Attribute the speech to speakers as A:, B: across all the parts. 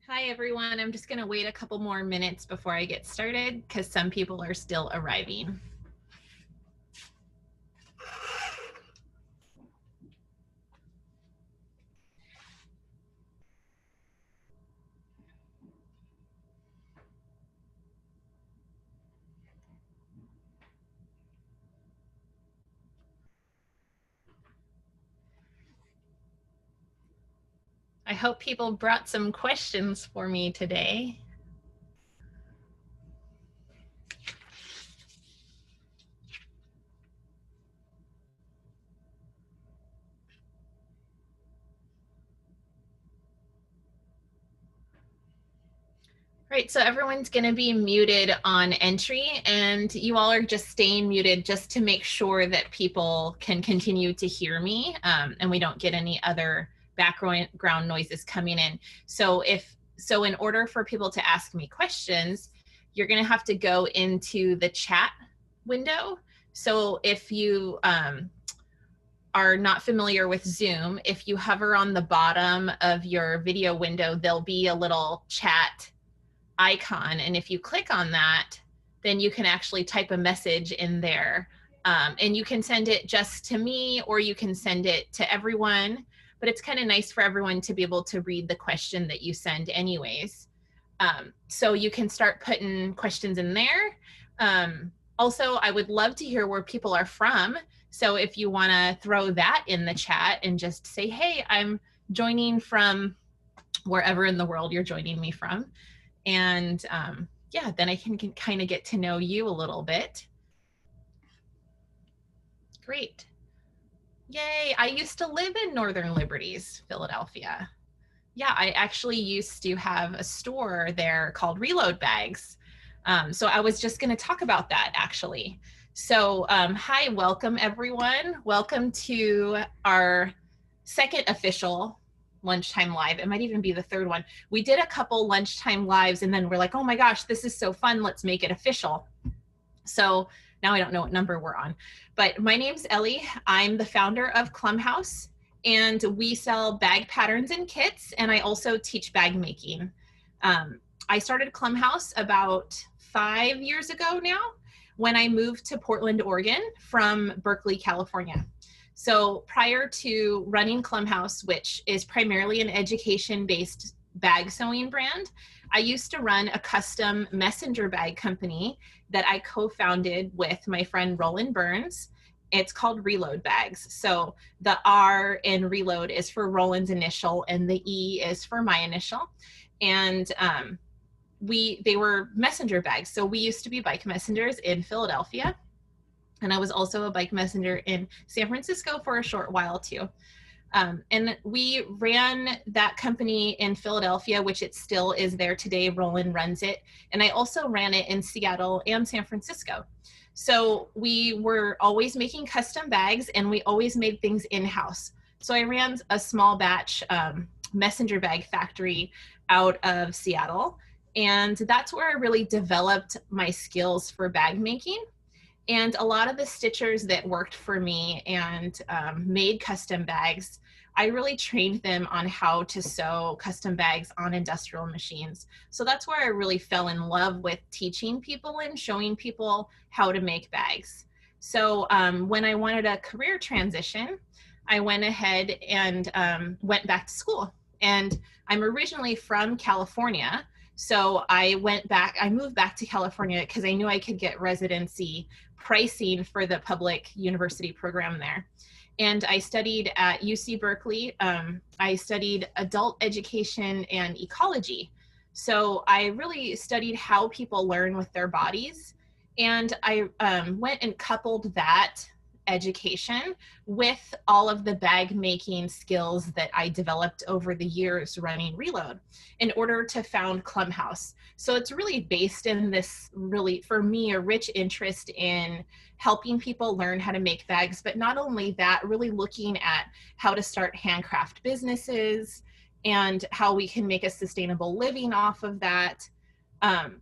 A: Hi, everyone. I'm just going to wait a couple more minutes before I get started because some people are still arriving. I hope people brought some questions for me today. Right, so everyone's going to be muted on entry, and you all are just staying muted just to make sure that people can continue to hear me, and we don't get any other background noises coming in. So in order for people to ask me questions, you're going to have to go into the chat window. So if you are not familiar with Zoom, if you hover on the bottom of your video window, there'll be a little chat icon, and if you click on that, then you can actually type a message in there, and you can send it just to me or you can send it to everyone, but it's kind of nice for everyone to be able to read the question that you send anyways. So you can start putting questions in there. Also, I would love to hear where people are from, so if you want to throw that in the chat and just say, hey, I'm joining from wherever in the world you're joining me from. And yeah, then I can kind of get to know you a little bit. Great. Yay, I used to live in Northern Liberties, Philadelphia. Yeah, I actually used to have a store there called Reload Bags. So I was just going to talk about that actually. So hi, welcome everyone. Welcome to our second official Lunchtime Live. It might even be the third one. We did a couple Lunchtime Lives and then we're like, oh my gosh, this is so fun. Let's make it official. So now I don't know what number we're on, but my name's Ellie. I'm the founder of Klum House, and we sell bag patterns and kits, and I also teach bag making. I started Klum House about 5 years ago now when I moved to Portland, Oregon from Berkeley, California. So prior to running Klum House, which is primarily an education-based bag sewing brand, I used to run a custom messenger bag company that I co-founded with my friend Roland Burns. It's called Reload Bags. So the R in Reload is for Roland's initial and the E is for my initial. And they were messenger bags. So we used to be bike messengers in Philadelphia. And I was also a bike messenger in San Francisco for a short while too. And we ran that company in Philadelphia, which it still is there today. Roland runs it. And I also ran it in Seattle and San Francisco. So we were always making custom bags and we always made things in-house. So I ran a small batch messenger bag factory out of Seattle. And that's where I really developed my skills for bag making. And a lot of the stitchers that worked for me and made custom bags, I really trained them on how to sew custom bags on industrial machines. So that's where I really fell in love with teaching people and showing people how to make bags. So when I wanted a career transition, I went ahead and went back to school. And I'm originally from California. So I moved back to California because I knew I could get residency pricing for the public university program there. And I studied at UC Berkeley. I studied adult education and ecology. So I really studied how people learn with their bodies. And I went and coupled that education with all of the bag making skills that I developed over the years running Reload in order to found Klum House. So it's really based in this really, for me, a rich interest in helping people learn how to make bags, but not only that, really looking at how to start handcraft businesses and how we can make a sustainable living off of that.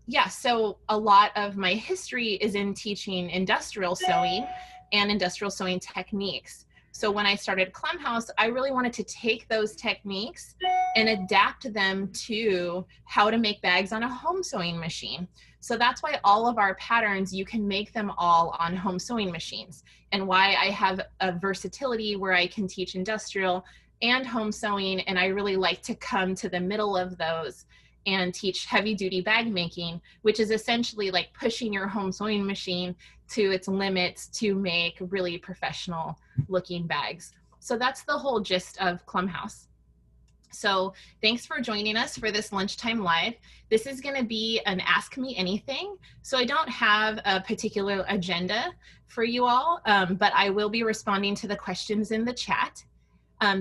A: Yeah, so a lot of my history is in teaching industrial sewing and industrial sewing techniques. So when I started Klum House, I really wanted to take those techniques and adapt them to how to make bags on a home sewing machine. So that's why all of our patterns, you can make them all on home sewing machines, and why I have a versatility where I can teach industrial and home sewing. And I really like to come to the middle of those and teach heavy duty bag making, which is essentially like pushing your home sewing machine to its limits to make really professional looking bags. So that's the whole gist of Klum House. So thanks for joining us for this Lunchtime Live. This is going to be an Ask Me Anything. So I don't have a particular agenda for you all, but I will be responding to the questions in the chat.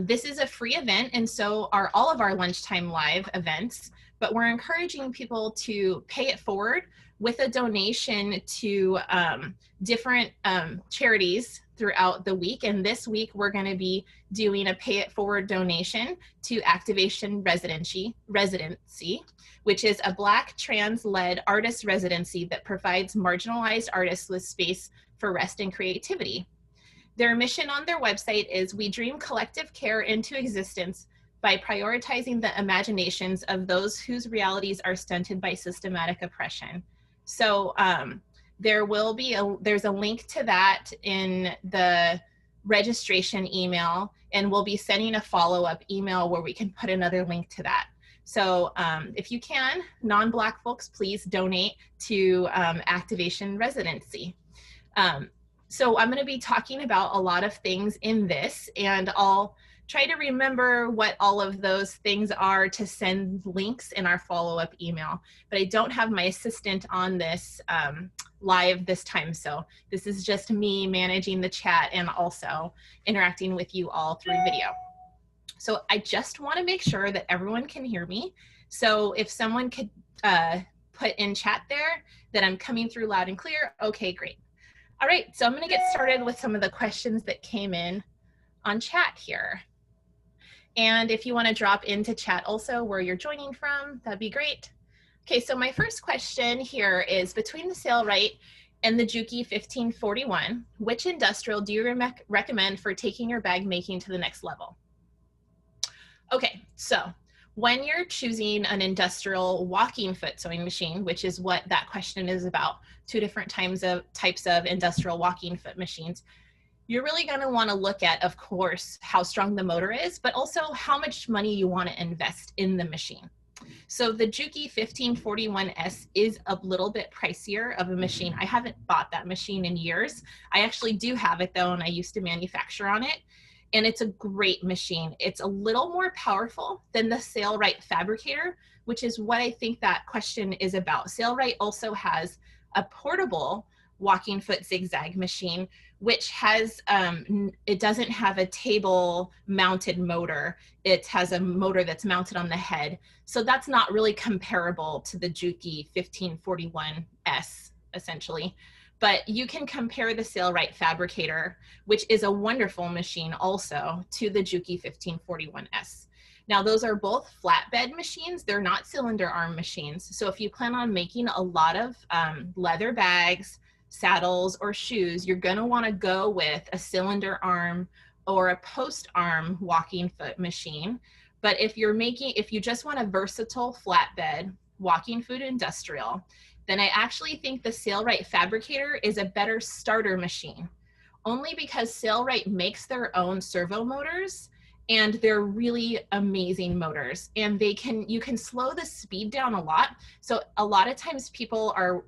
A: This is a free event, and so are all of our Lunchtime Live events, but we're encouraging people to pay it forward with a donation to different charities throughout the week. And this week, we're going to be doing a pay it forward donation to Activation Residency, which is a Black trans-led artist residency that provides marginalized artists with space for rest and creativity. Their mission on their website is, "We dream collective care into existence by prioritizing the imaginations of those whose realities are stunted by systematic oppression." So there's a link to that in the registration email, and we'll be sending a follow-up email where we can put another link to that. So if you can, non-Black folks, please donate to Activation Residency. So I'm going to be talking about a lot of things in this, and I'll try to remember what all of those things are to send links in our follow-up email. But I don't have my assistant on this live this time, so this is just me managing the chat and also interacting with you all through video. So I just want to make sure that everyone can hear me. So if someone could put in chat there that I'm coming through loud and clear, okay, great. All right, so I'm going to get started with some of the questions that came in on chat here. And if you want to drop into chat also where you're joining from, that'd be great. Okay, so my first question here is, between the Sailrite and the Juki 1541, which industrial do you recommend for taking your bag making to the next level? Okay, so when you're choosing an industrial walking foot sewing machine, which is what that question is about, two different types of industrial walking foot machines, you're really going to want to look at, of course, how strong the motor is, but also how much money you want to invest in the machine. So the Juki 1541S is a little bit pricier of a machine. I haven't bought that machine in years. I actually do have it though, and I used to manufacture on it. And it's a great machine. It's a little more powerful than the Sailrite Fabricator, which is what I think that question is about. Sailrite also has a portable walking foot zigzag machine, which has, it doesn't have a table mounted motor. It has a motor that's mounted on the head. So that's not really comparable to the Juki 1541S, essentially. But you can compare the Sailrite Fabricator, which is a wonderful machine also, to the Juki 1541S. Now, those are both flatbed machines. They're not cylinder arm machines. So if you plan on making a lot of leather bags, saddles, or shoes, you're going to want to go with a cylinder arm or a post arm walking foot machine. But if you just want a versatile flatbed walking foot industrial, then I actually think the Sailrite Fabricator is a better starter machine, only because Sailrite makes their own servo motors, and they're really amazing motors, and you can slow the speed down a lot. So a lot of times people are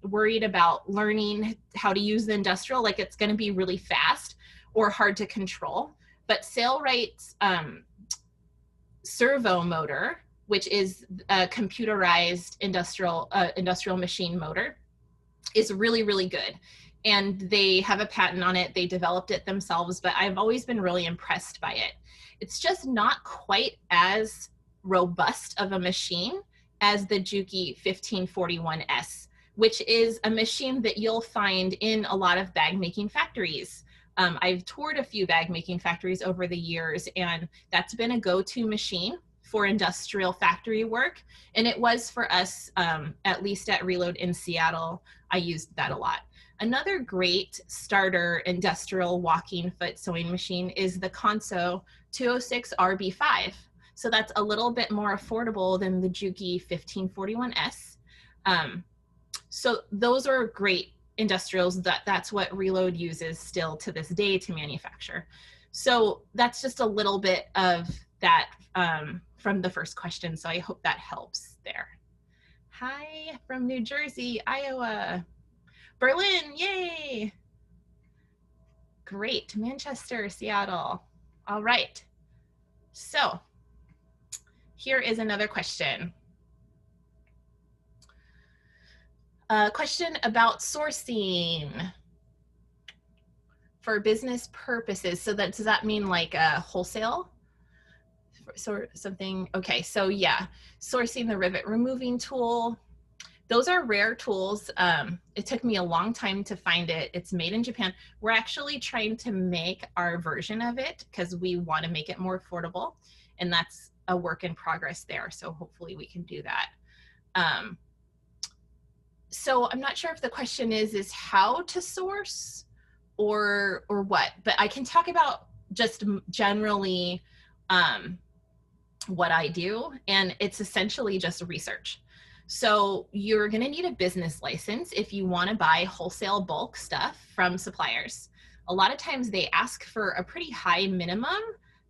A: worried about learning how to use the industrial, like it's going to be really fast or hard to control. But Sailrite's servo motor, which is a computerized industrial machine motor, is really, really good. And they have a patent on it. They developed it themselves, but I've always been really impressed by it. It's just not quite as robust of a machine as the Juki 1541S, which is a machine that you'll find in a lot of bag making factories. I've toured a few bag making factories over the years, and that's been a go-to machine for industrial factory work. And it was for us, at least at Reload in Seattle, I used that a lot. Another great starter industrial walking foot sewing machine is the Consew 206 RB5. So that's a little bit more affordable than the Juki 1541S. So those are great industrials. That's what Reload uses still to this day to manufacture. So that's just a little bit of that from the first question. So I hope that helps there. Hi from New Jersey, Iowa. Berlin, yay! Great, Manchester, Seattle. All right, so here is another question. A question about sourcing for business purposes. So that, does that mean like a wholesale? So something, okay, so yeah, sourcing the rivet removing tool. Those are rare tools. It took me a long time to find it. It's made in Japan. We're actually trying to make our version of it because we want to make it more affordable. And that's a work in progress there. So hopefully we can do that. So I'm not sure if the question is how to source or what, but I can talk about just generally what I do. And it's essentially just research. So you're going to need a business license if you want to buy wholesale bulk stuff from suppliers. A lot of times they ask for a pretty high minimum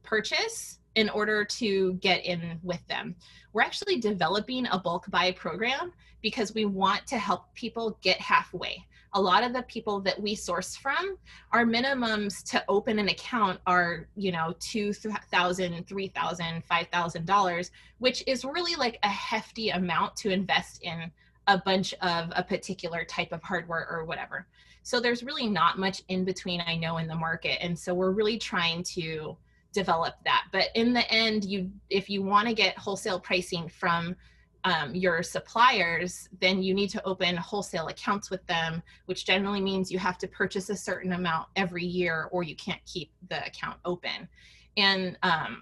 A: purchase in order to get in with them. We're actually developing a bulk buy program because we want to help people get halfway. A lot of the people that we source from, our minimums to open an account are, you know, $2,000, $3,000, $5,000, which is really like a hefty amount to invest in a bunch of a particular type of hardware or whatever. So there's really not much in between, I know, in the market. And so we're really trying to develop that. But in the end, if you want to get wholesale pricing from your suppliers, then you need to open wholesale accounts with them, which generally means you have to purchase a certain amount every year or you can't keep the account open. And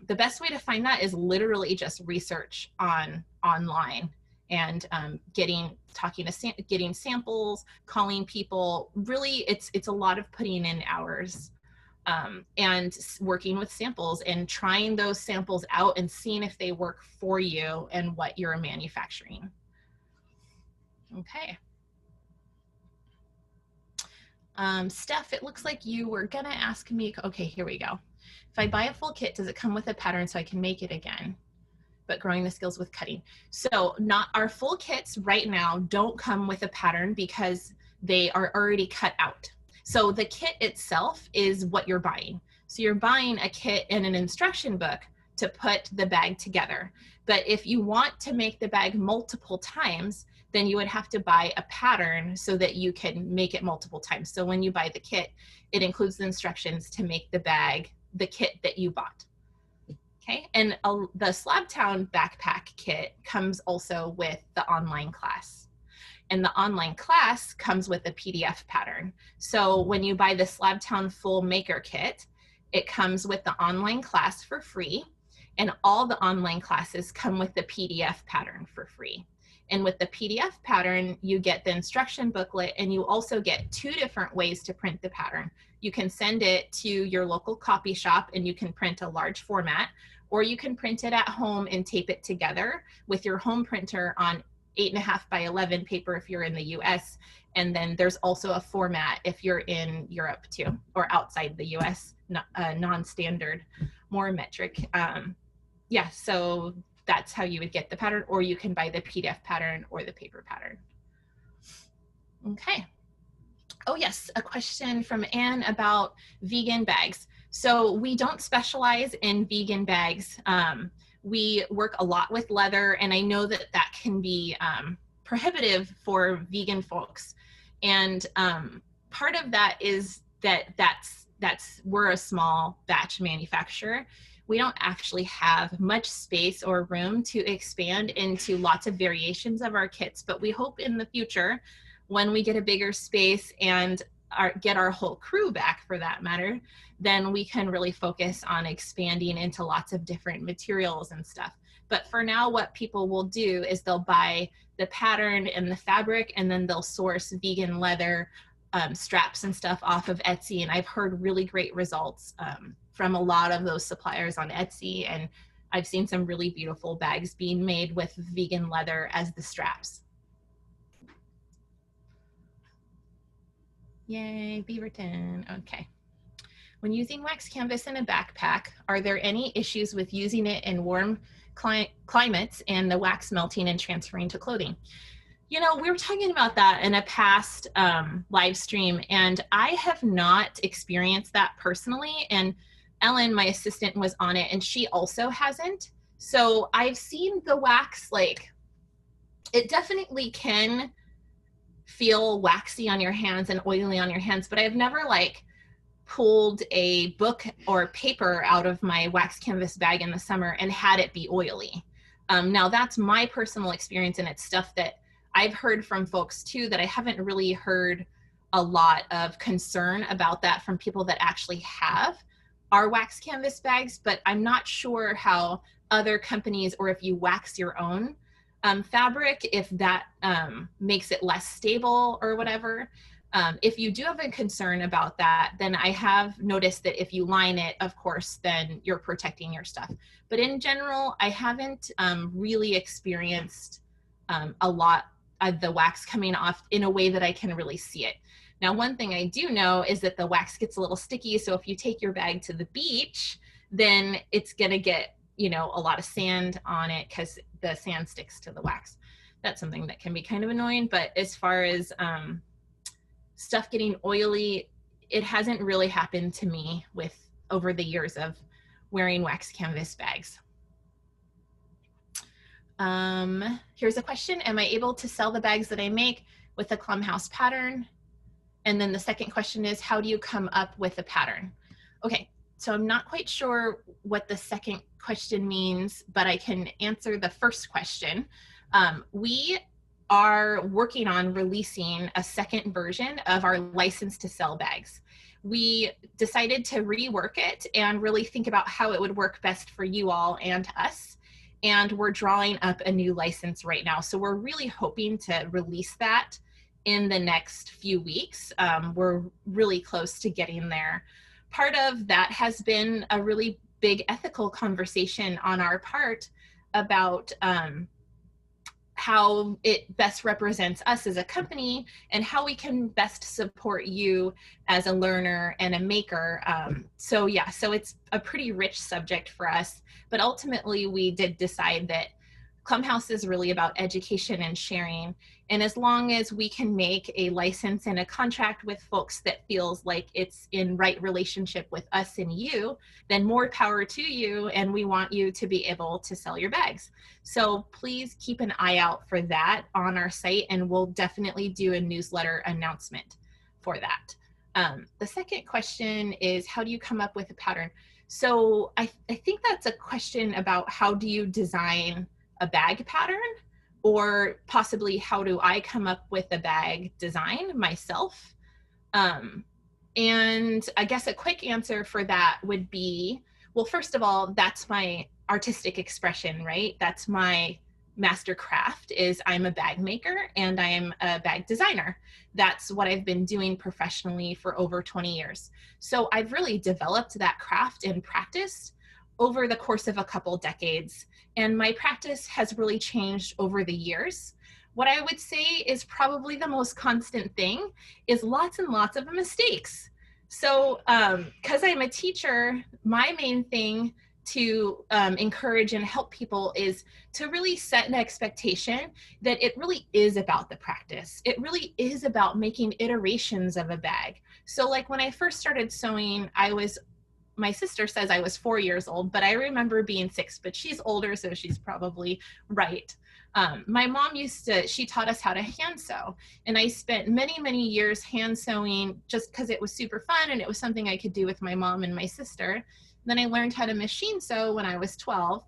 A: the best way to find that is literally just research online and getting samples, calling people. Really, it's a lot of putting in hours. And working with samples and trying those samples out and seeing if they work for you and what you're manufacturing. Okay. Steph, it looks like you were gonna ask me, okay, here we go. If I buy a full kit, does it come with a pattern so I can make it again? But growing the skills with cutting. So not our full kits right now don't come with a pattern because they are already cut out. So the kit itself is what you're buying. So you're buying a kit and an instruction book to put the bag together. But if you want to make the bag multiple times, then you would have to buy a pattern so that you can make it multiple times. So when you buy the kit, it includes the instructions to make the bag, the kit that you bought. Okay, and the Slabtown backpack kit comes also with the online class. And the online class comes with a PDF pattern. So when you buy the Slabtown full maker kit, it comes with the online class for free. And all the online classes come with the PDF pattern for free. And with the PDF pattern, you get the instruction booklet and you also get 2 different ways to print the pattern. You can send it to your local copy shop and you can print a large format, or you can print it at home and tape it together with your home printer on 8.5 by 11 paper if you're in the US. And then there's also a format if you're in Europe too, or outside the US, non-standard, more metric. Yeah, so that's how you would get the pattern, or you can buy the PDF pattern or the paper pattern. Okay. Oh yes, a question from Anne about vegan bags. So we don't specialize in vegan bags. We work a lot with leather, and I know that that can be prohibitive for vegan folks. And part of that is that's we're a small batch manufacturer. We don't actually have much space or room to expand into lots of variations of our kits, but we hope in the future, when we get a bigger space and get our whole crew back for that matter, then we can really focus on expanding into lots of different materials and stuff. But for now, what people will do is they'll buy the pattern and the fabric, and then they'll source vegan leather straps and stuff off of Etsy, and I've heard really great results from a lot of those suppliers on Etsy, and I've seen some really beautiful bags being made with vegan leather as the straps. Yay, Beaverton. Okay. When using wax canvas in a backpack, are there any issues with using it in warm climates and the wax melting and transferring to clothing? You know, we were talking about that in a past live stream, and I have not experienced that personally. And Ellen, my assistant, was on it, and she also hasn't. So I've seen the wax, like, it definitely can feel waxy on your hands and oily on your hands, but I've never like pulled a book or paper out of my wax canvas bag in the summer and had it be oily. Now that's my personal experience, and it's stuff that I've heard from folks too, that I haven't really heard a lot of concern about that from people that actually have our wax canvas bags, but I'm not sure how other companies, or if you wax your own fabric, if that makes it less stable or whatever. If you do have a concern about that, then I have noticed that if you line it, of course, then you're protecting your stuff. But in general, I haven't really experienced a lot of the wax coming off in a way that I can really see it. Now, one thing I do know is that the wax gets a little sticky. So if you take your bag to the beach, then it's going to get, you know, a lot of sand on it because the sand sticks to the wax. That's something that can be kind of annoying. But as far as stuff getting oily, it hasn't really happened to me with over the years of wearing wax canvas bags. Here's a question. Am I able to sell the bags that I make with the Klum House pattern? And then the second question is, how do you come up with a pattern? Okay, so I'm not quite sure what the second question means, but I can answer the first question. We are working on releasing a second version of our license to sell bags. We decided to rework it and really think about how it would work best for you all and us. And we're drawing up a new license right now. So we're really hoping to release that in the next few weeks. We're really close to getting there. Part of that has been a really big ethical conversation on our part about how it best represents us as a company and how we can best support you as a learner and a maker. So yeah, so it's a pretty rich subject for us, but ultimately we did decide that Clumbhouse is really about education and sharing. And as long as we can make a license and a contract with folks that feels like it's in right relationship with us and you, then more power to you. And we want you to be able to sell your bags. So please keep an eye out for that on our site, and we'll definitely do a newsletter announcement for that. The second question is, how do you come up with a pattern? So I think that's a question about how do you design a bag pattern, or possibly how do I come up with a bag design myself? And I guess a quick answer for that would be, well, first of all, that's my artistic expression, right? That's my master craft, is I'm a bag maker and I'm a bag designer. That's what I've been doing professionally for over 20 years. So I've really developed that craft and practice over the course of a couple decades. And my practice has really changed over the years. What I would say is probably the most constant thing is lots and lots of mistakes. So because I'm a teacher, my main thing to encourage and help people is to really set an expectation that it really is about the practice. It really is about making iterations of a bag. So like when I first started sewing, my sister says I was 4 years old, but I remember being 6, but she's older, so she's probably right. My mom she taught us how to hand sew. And I spent many, many years hand sewing just because it was super fun and it was something I could do with my mom and my sister. Then I learned how to machine sew when I was 12.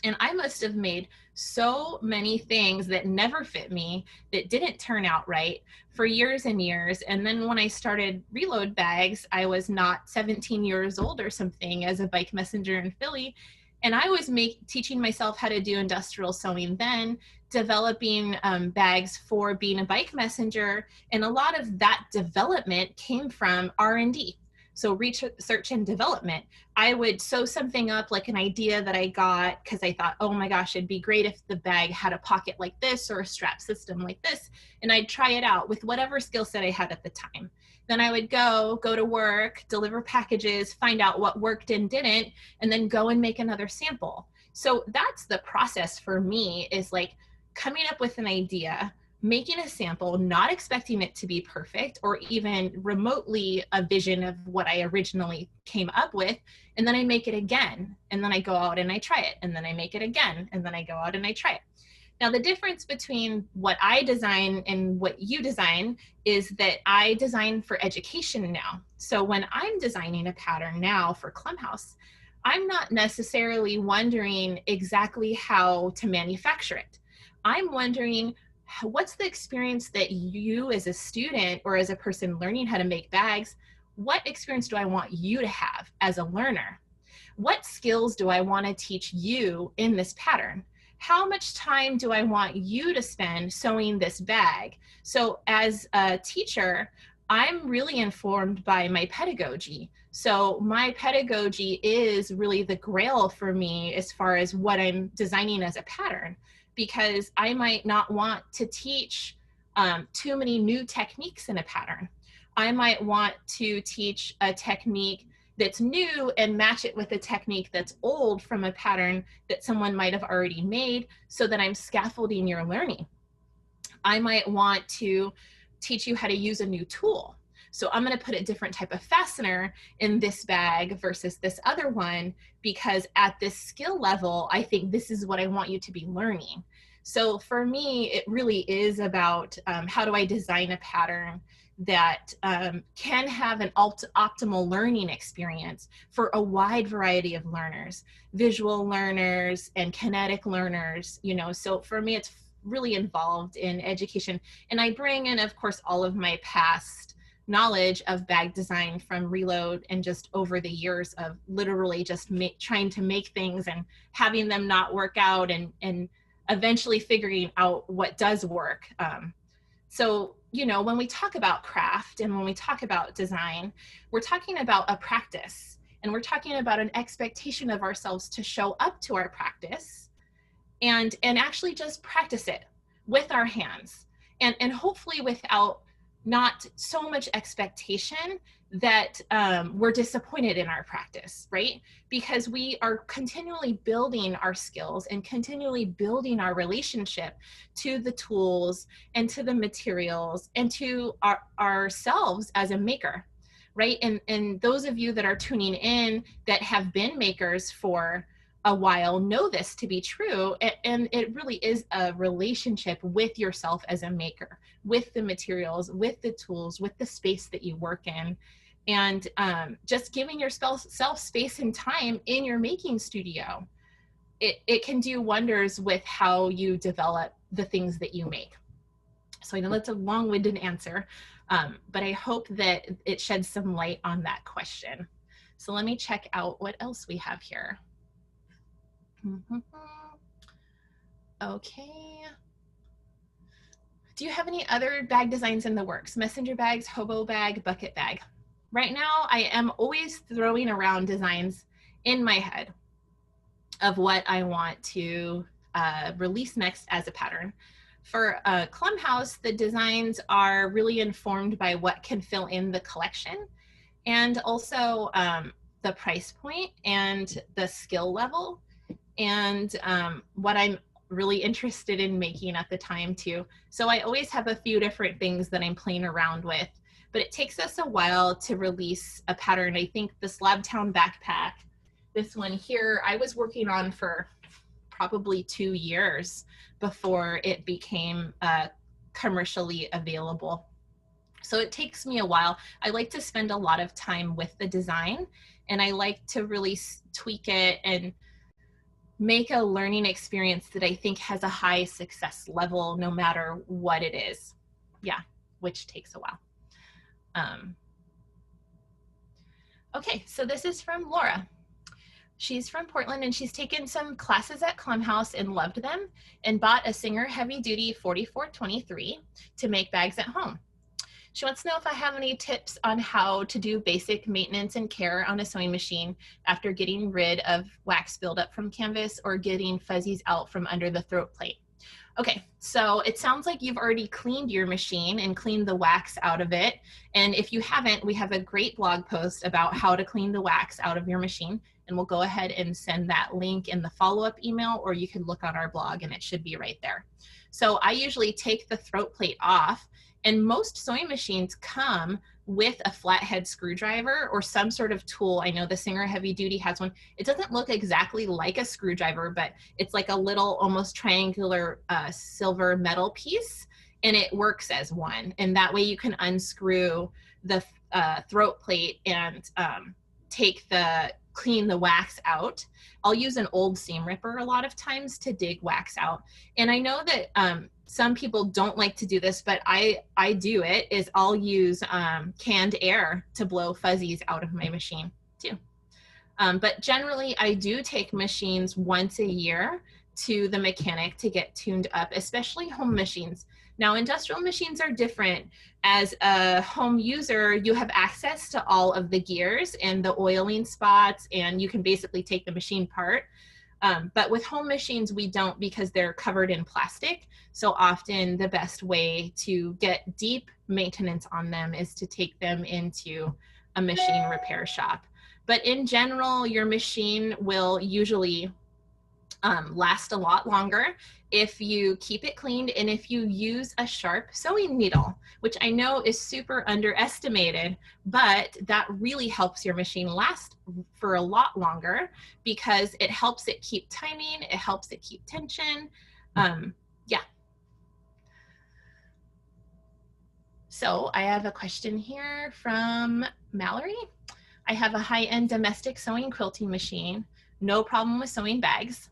A: And I must have made so many things that never fit me, that didn't turn out right for years and years. And then when I started Reload Bags, I was not 17 years old or something as a bike messenger in Philly. And I was teaching myself how to do industrial sewing then, developing bags for being a bike messenger. And a lot of that development came from R&D. So research and development. I would sew something up, like an idea that I got because I thought, oh my gosh, it'd be great if the bag had a pocket like this or a strap system like this. And I'd try it out with whatever skill set I had at the time. Then I would go to work, deliver packages, find out what worked and didn't, and then go and make another sample. So that's the process for me, is like coming up with an idea, making a sample, not expecting it to be perfect or even remotely a vision of what I originally came up with. And then I make it again. And then I go out and I try it. And then I make it again. And then I go out and I try it. Now, the difference between what I design and what you design is that I design for education now. So when I'm designing a pattern now for Klum House, I'm not necessarily wondering exactly how to manufacture it. I'm wondering, what's the experience that you as a student or as a person learning how to make bags, what experience do I want you to have as a learner? What skills do I want to teach you in this pattern? How much time do I want you to spend sewing this bag? So as a teacher, I'm really informed by my pedagogy. So my pedagogy is really the grail for me as far as what I'm designing as a pattern, because I might not want to teach too many new techniques in a pattern. I might want to teach a technique that's new and match it with a technique that's old from a pattern that someone might have already made, so that I'm scaffolding your learning. I might want to teach you how to use a new tool. So I'm going to put a different type of fastener in this bag versus this other one, because at this skill level, I think this is what I want you to be learning. So for me, it really is about how do I design a pattern that can have an optimal learning experience for a wide variety of learners, visual learners and kinetic learners, you know. So for me, it's really involved in education. And I bring in, of course, all of my past knowledge of bag design from Reload and just over the years of literally just trying to make things and having them not work out and eventually figuring out what does work. So, you know, when we talk about craft and when we talk about design, we're talking about a practice, and we're talking about an expectation of ourselves to show up to our practice and actually just practice it with our hands, and hopefully without not so much expectation that we're disappointed in our practice, right? Because we are continually building our skills and continually building our relationship to the tools and to the materials and to ourselves as a maker, right? And those of you that are tuning in that have been makers for a while know this to be true, and it really is a relationship with yourself as a maker, with the materials, with the tools, with the space that you work in, and just giving yourself space and time in your making studio. It can do wonders with how you develop the things that you make. So I know that's a long-winded answer, but I hope that it sheds some light on that question. So let me check out what else we have here. Okay. Do you have any other bag designs in the works? Messenger bags, hobo bag, bucket bag. Right now, I am always throwing around designs in my head of what I want to release next as a pattern. For Klum House, the designs are really informed by what can fill in the collection, and also the price point and the skill level, and what I'm really interested in making at the time too. So I always have a few different things that I'm playing around with, but it takes us a while to release a pattern. I think the Slabtown backpack, this one here, I was working on for probably 2 years before it became commercially available. So it takes me a while. I like to spend a lot of time with the design, and I like to really tweak it and make a learning experience that I think has a high success level no matter what it is. Yeah, which takes a while. Okay, so this is from Laura. She's from Portland, and she's taken some classes at Klum House and loved them, and bought a Singer Heavy Duty 4423 to make bags at home. She wants to know if I have any tips on how to do basic maintenance and care on a sewing machine after getting rid of wax buildup from canvas or getting fuzzies out from under the throat plate. Okay, so it sounds like you've already cleaned your machine and cleaned the wax out of it. And if you haven't, we have a great blog post about how to clean the wax out of your machine. And we'll go ahead and send that link in the follow-up email, or you can look on our blog and it should be right there. So I usually take the throat plate off, and most sewing machines come with a flathead screwdriver or some sort of tool. I know the Singer Heavy Duty has one. It doesn't look exactly like a screwdriver, but it's like a little almost triangular silver metal piece, and it works as one. And that way you can unscrew the throat plate and clean the wax out. I'll use an old seam ripper a lot of times to dig wax out. And I know that some people don't like to do this, but I do it, is I'll use canned air to blow fuzzies out of my machine too. But generally I do take machines once a year to the mechanic to get tuned up, especially home machines. Now, industrial machines are different. As a home user, you have access to all of the gears and the oiling spots, and you can basically take the machine apart. But with home machines, we don't, because they're covered in plastic. So often the best way to get deep maintenance on them is to take them into a machine repair shop. But in general, your machine will usually last a lot longer if you keep it cleaned and if you use a sharp sewing needle, which I know is super underestimated, but that really helps your machine last for a lot longer because it helps it keep timing, it helps it keep tension. Yeah. So I have a question here from Mallory. I have a high-end domestic sewing quilting machine, no problem with sewing bags.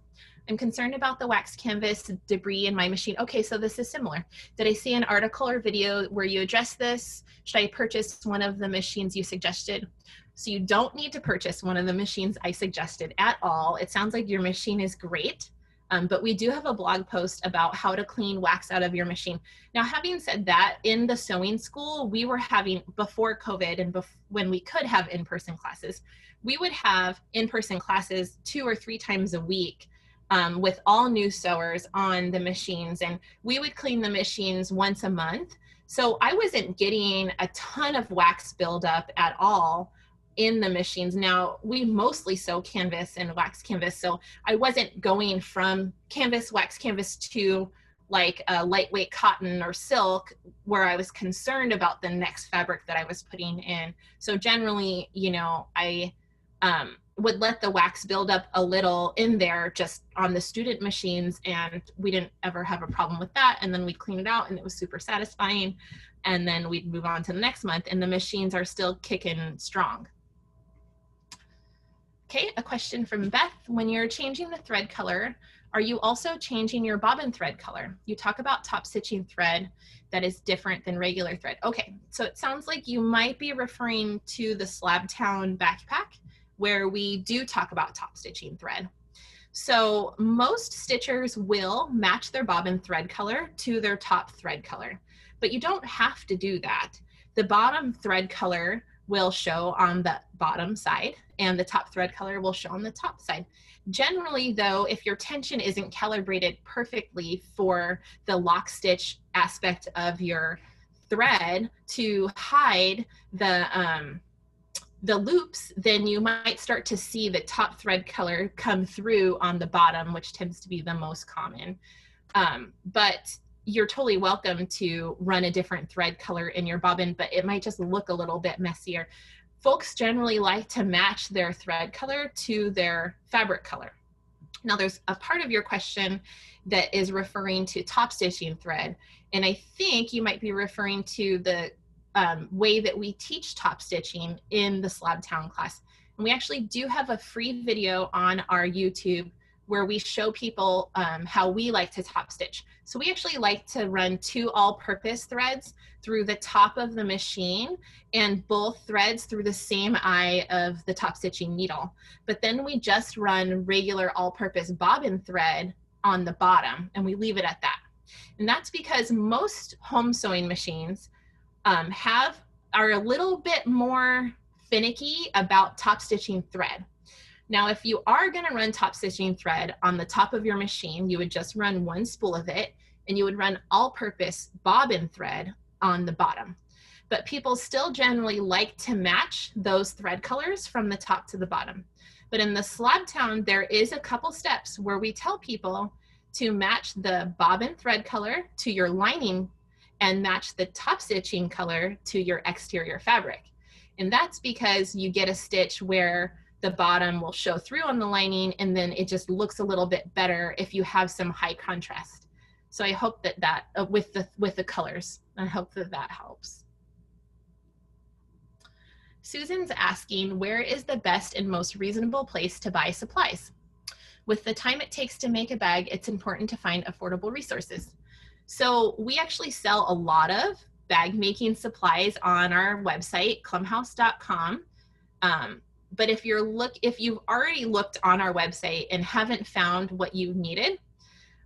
A: I'm concerned about the wax canvas debris in my machine. Okay, so this is similar. Did I see an article or video where you address this? Should I purchase one of the machines you suggested? So you don't need to purchase one of the machines I suggested at all. It sounds like your machine is great, but we do have a blog post about how to clean wax out of your machine. Now, having said that, in the sewing school, we were having, before COVID and when we could have in-person classes, we would have in-person classes 2 or 3 times a week with all new sewers on the machines, and we would clean the machines once a month. So I wasn't getting a ton of wax buildup at all in the machines. Now, we mostly sew canvas and wax canvas, so I wasn't going from canvas, wax canvas to like a lightweight cotton or silk where I was concerned about the next fabric that I was putting in. So generally, you know, I would let the wax build up a little in there just on the student machines, and we didn't ever have a problem with that. And then we'd clean it out and it was super satisfying. And then we'd move on to the next month and the machines are still kicking strong. Okay, a question from Beth. When you're changing the thread color, are you also changing your bobbin thread color? You talk about top stitching thread that is different than regular thread. Okay, so it sounds like you might be referring to the Slabtown backpack, where we do talk about top stitching thread. So most stitchers will match their bobbin thread color to their top thread color, but you don't have to do that. The bottom thread color will show on the bottom side and the top thread color will show on the top side. Generally though, if your tension isn't calibrated perfectly for the lock stitch aspect of your thread to hide the loops, then you might start to see the top thread color come through on the bottom, which tends to be the most common. But you're totally welcome to run a different thread color in your bobbin, but it might just look a little bit messier. Folks generally like to match their thread color to their fabric color. Now there's a part of your question that is referring to top stitching thread, and I think you might be referring to the way that we teach top stitching in the Slabtown class. And we actually do have a free video on our YouTube where we show people how we like to top stitch. So we actually like to run 2 all-purpose threads through the top of the machine and both threads through the same eye of the top stitching needle. But then we just run regular all-purpose bobbin thread on the bottom, and we leave it at that. And that's because most home sewing machines are a little bit more finicky about top stitching thread. Now, if you are going to run top stitching thread on the top of your machine, you would just run 1 spool of it, and you would run all-purpose bobbin thread on the bottom. But people still generally like to match those thread colors from the top to the bottom. But in the Slobtown, there is a couple steps where we tell people to match the bobbin thread color to your lining and match the top stitching color to your exterior fabric. And that's because you get a stitch where the bottom will show through on the lining, and then it just looks a little bit better if you have some high contrast. So I hope that with the colors, I hope that helps. Susan's asking, where is the best and most reasonable place to buy supplies? With the time it takes to make a bag, it's important to find affordable resources. So we actually sell a lot of bag making supplies on our website, clumbhouse.com. But if you've already looked on our website and haven't found what you needed,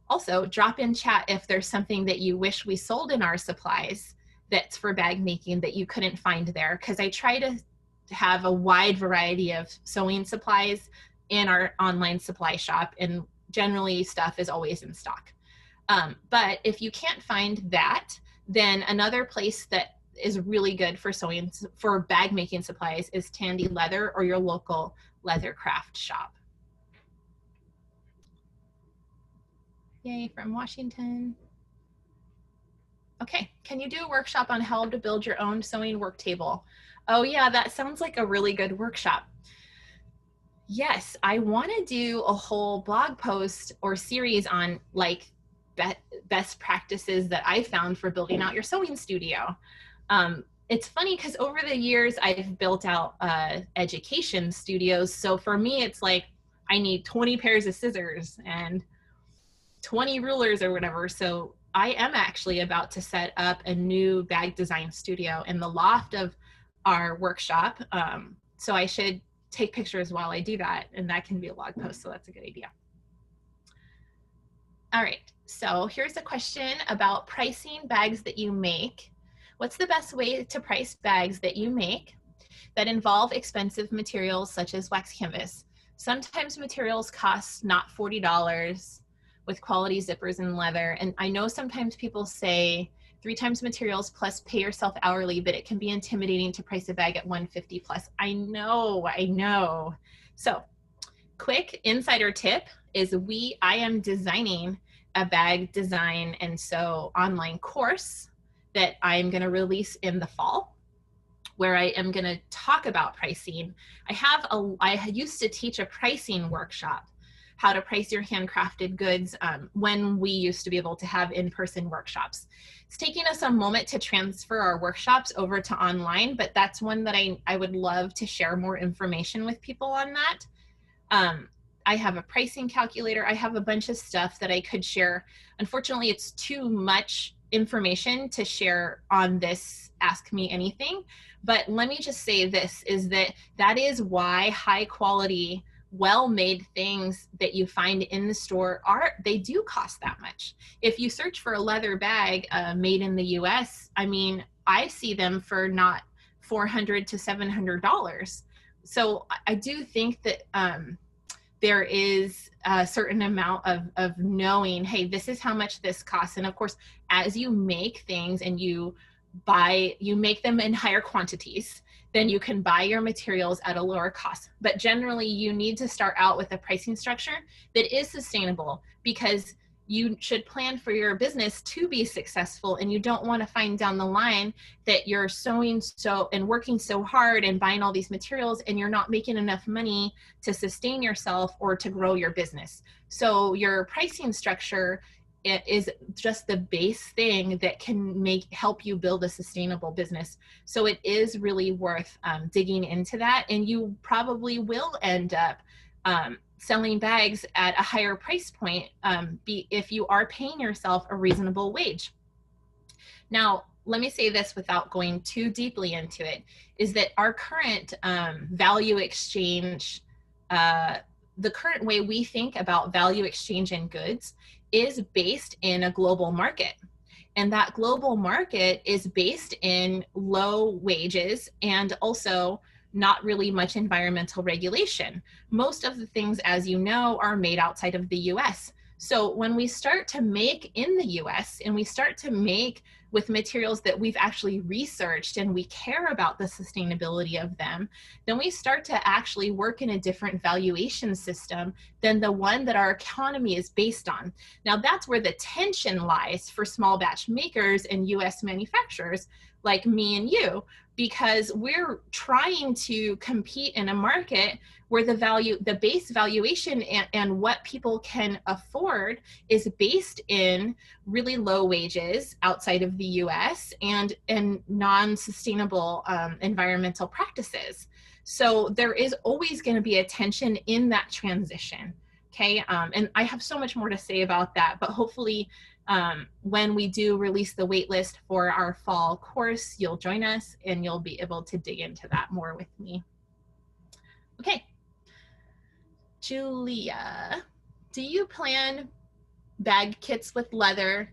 A: also drop in chat if there's something that you wish we sold in our supplies that's for bag making that you couldn't find there, because I try to have a wide variety of sewing supplies in our online supply shop, and generally stuff is always in stock. But if you can't find that, then another place that is really good for bag making supplies is Tandy Leather or your local leather craft shop. Yay, from Washington. Okay, can you do a workshop on how to build your own sewing work table? Oh yeah, that sounds like a really good workshop. Yes, I want to do a whole blog post or series on like best practices that I found for building out your sewing studio. It's funny because over the years I've built out education studios. So for me, it's like I need 20 pairs of scissors and 20 rulers or whatever. So I am actually about to set up a new bag design studio in the loft of our workshop. So I should take pictures while I do that, and that can be a blog post. So that's a good idea. All right, so here's a question about pricing bags that you make. What's the best way to price bags that you make that involve expensive materials such as wax canvas? Sometimes materials cost not $40 with quality zippers and leather. And I know sometimes people say 3 times materials plus pay yourself hourly, but it can be intimidating to price a bag at $150 plus. I know. So quick insider tip is I am designing a bag design and sew online course that I'm going to release in the fall, where I am going to talk about pricing. I used to teach a pricing workshop, how to price your handcrafted goods, when we used to be able to have in-person workshops. It's taking us a moment to transfer our workshops over to online, but that's one that I would love to share more information with people on that. I have a pricing calculator. I have a bunch of stuff that I could share. Unfortunately, it's too much information to share on this Ask Me Anything. But let me just say this, is that is why high quality, well-made things that you find in the store they do cost that much. If you search for a leather bag made in the US, I mean, I see them for not $400 to $700. So I do think that there is a certain amount of knowing, hey, this is how much this costs. And of course, as you make things and you make them in higher quantities, then you can buy your materials at a lower cost. But generally, you need to start out with a pricing structure that is sustainable, because you should plan for your business to be successful, and you don't want to find down the line that you're sewing and working so hard and buying all these materials and you're not making enough money to sustain yourself or to grow your business. So your pricing structure is just the base thing that can help you build a sustainable business. So it is really worth digging into that, and you probably will end up selling bags at a higher price point if you are paying yourself a reasonable wage. Now, let me say this without going too deeply into it, is that our current value exchange, the current way we think about value exchange in goods is based in a global market. And that global market is based in low wages and also not really much environmental regulation. Most of the things, as you know, are made outside of the US. So when we start to make in the US and we start to make with materials that we've actually researched and we care about the sustainability of them, then we start to actually work in a different valuation system than the one that our economy is based on. Now, that's where the tension lies for small batch makers and US manufacturers like me and you, because we're trying to compete in a market where the base valuation and what people can afford is based in really low wages outside of the US and non-sustainable environmental practices. So there is always going to be a tension in that transition. Okay, and I have so much more to say about that, but hopefully when we do release the waitlist for our fall course, you'll join us and you'll be able to dig into that more with me. Okay, Julia, do you plan bag kits with leather,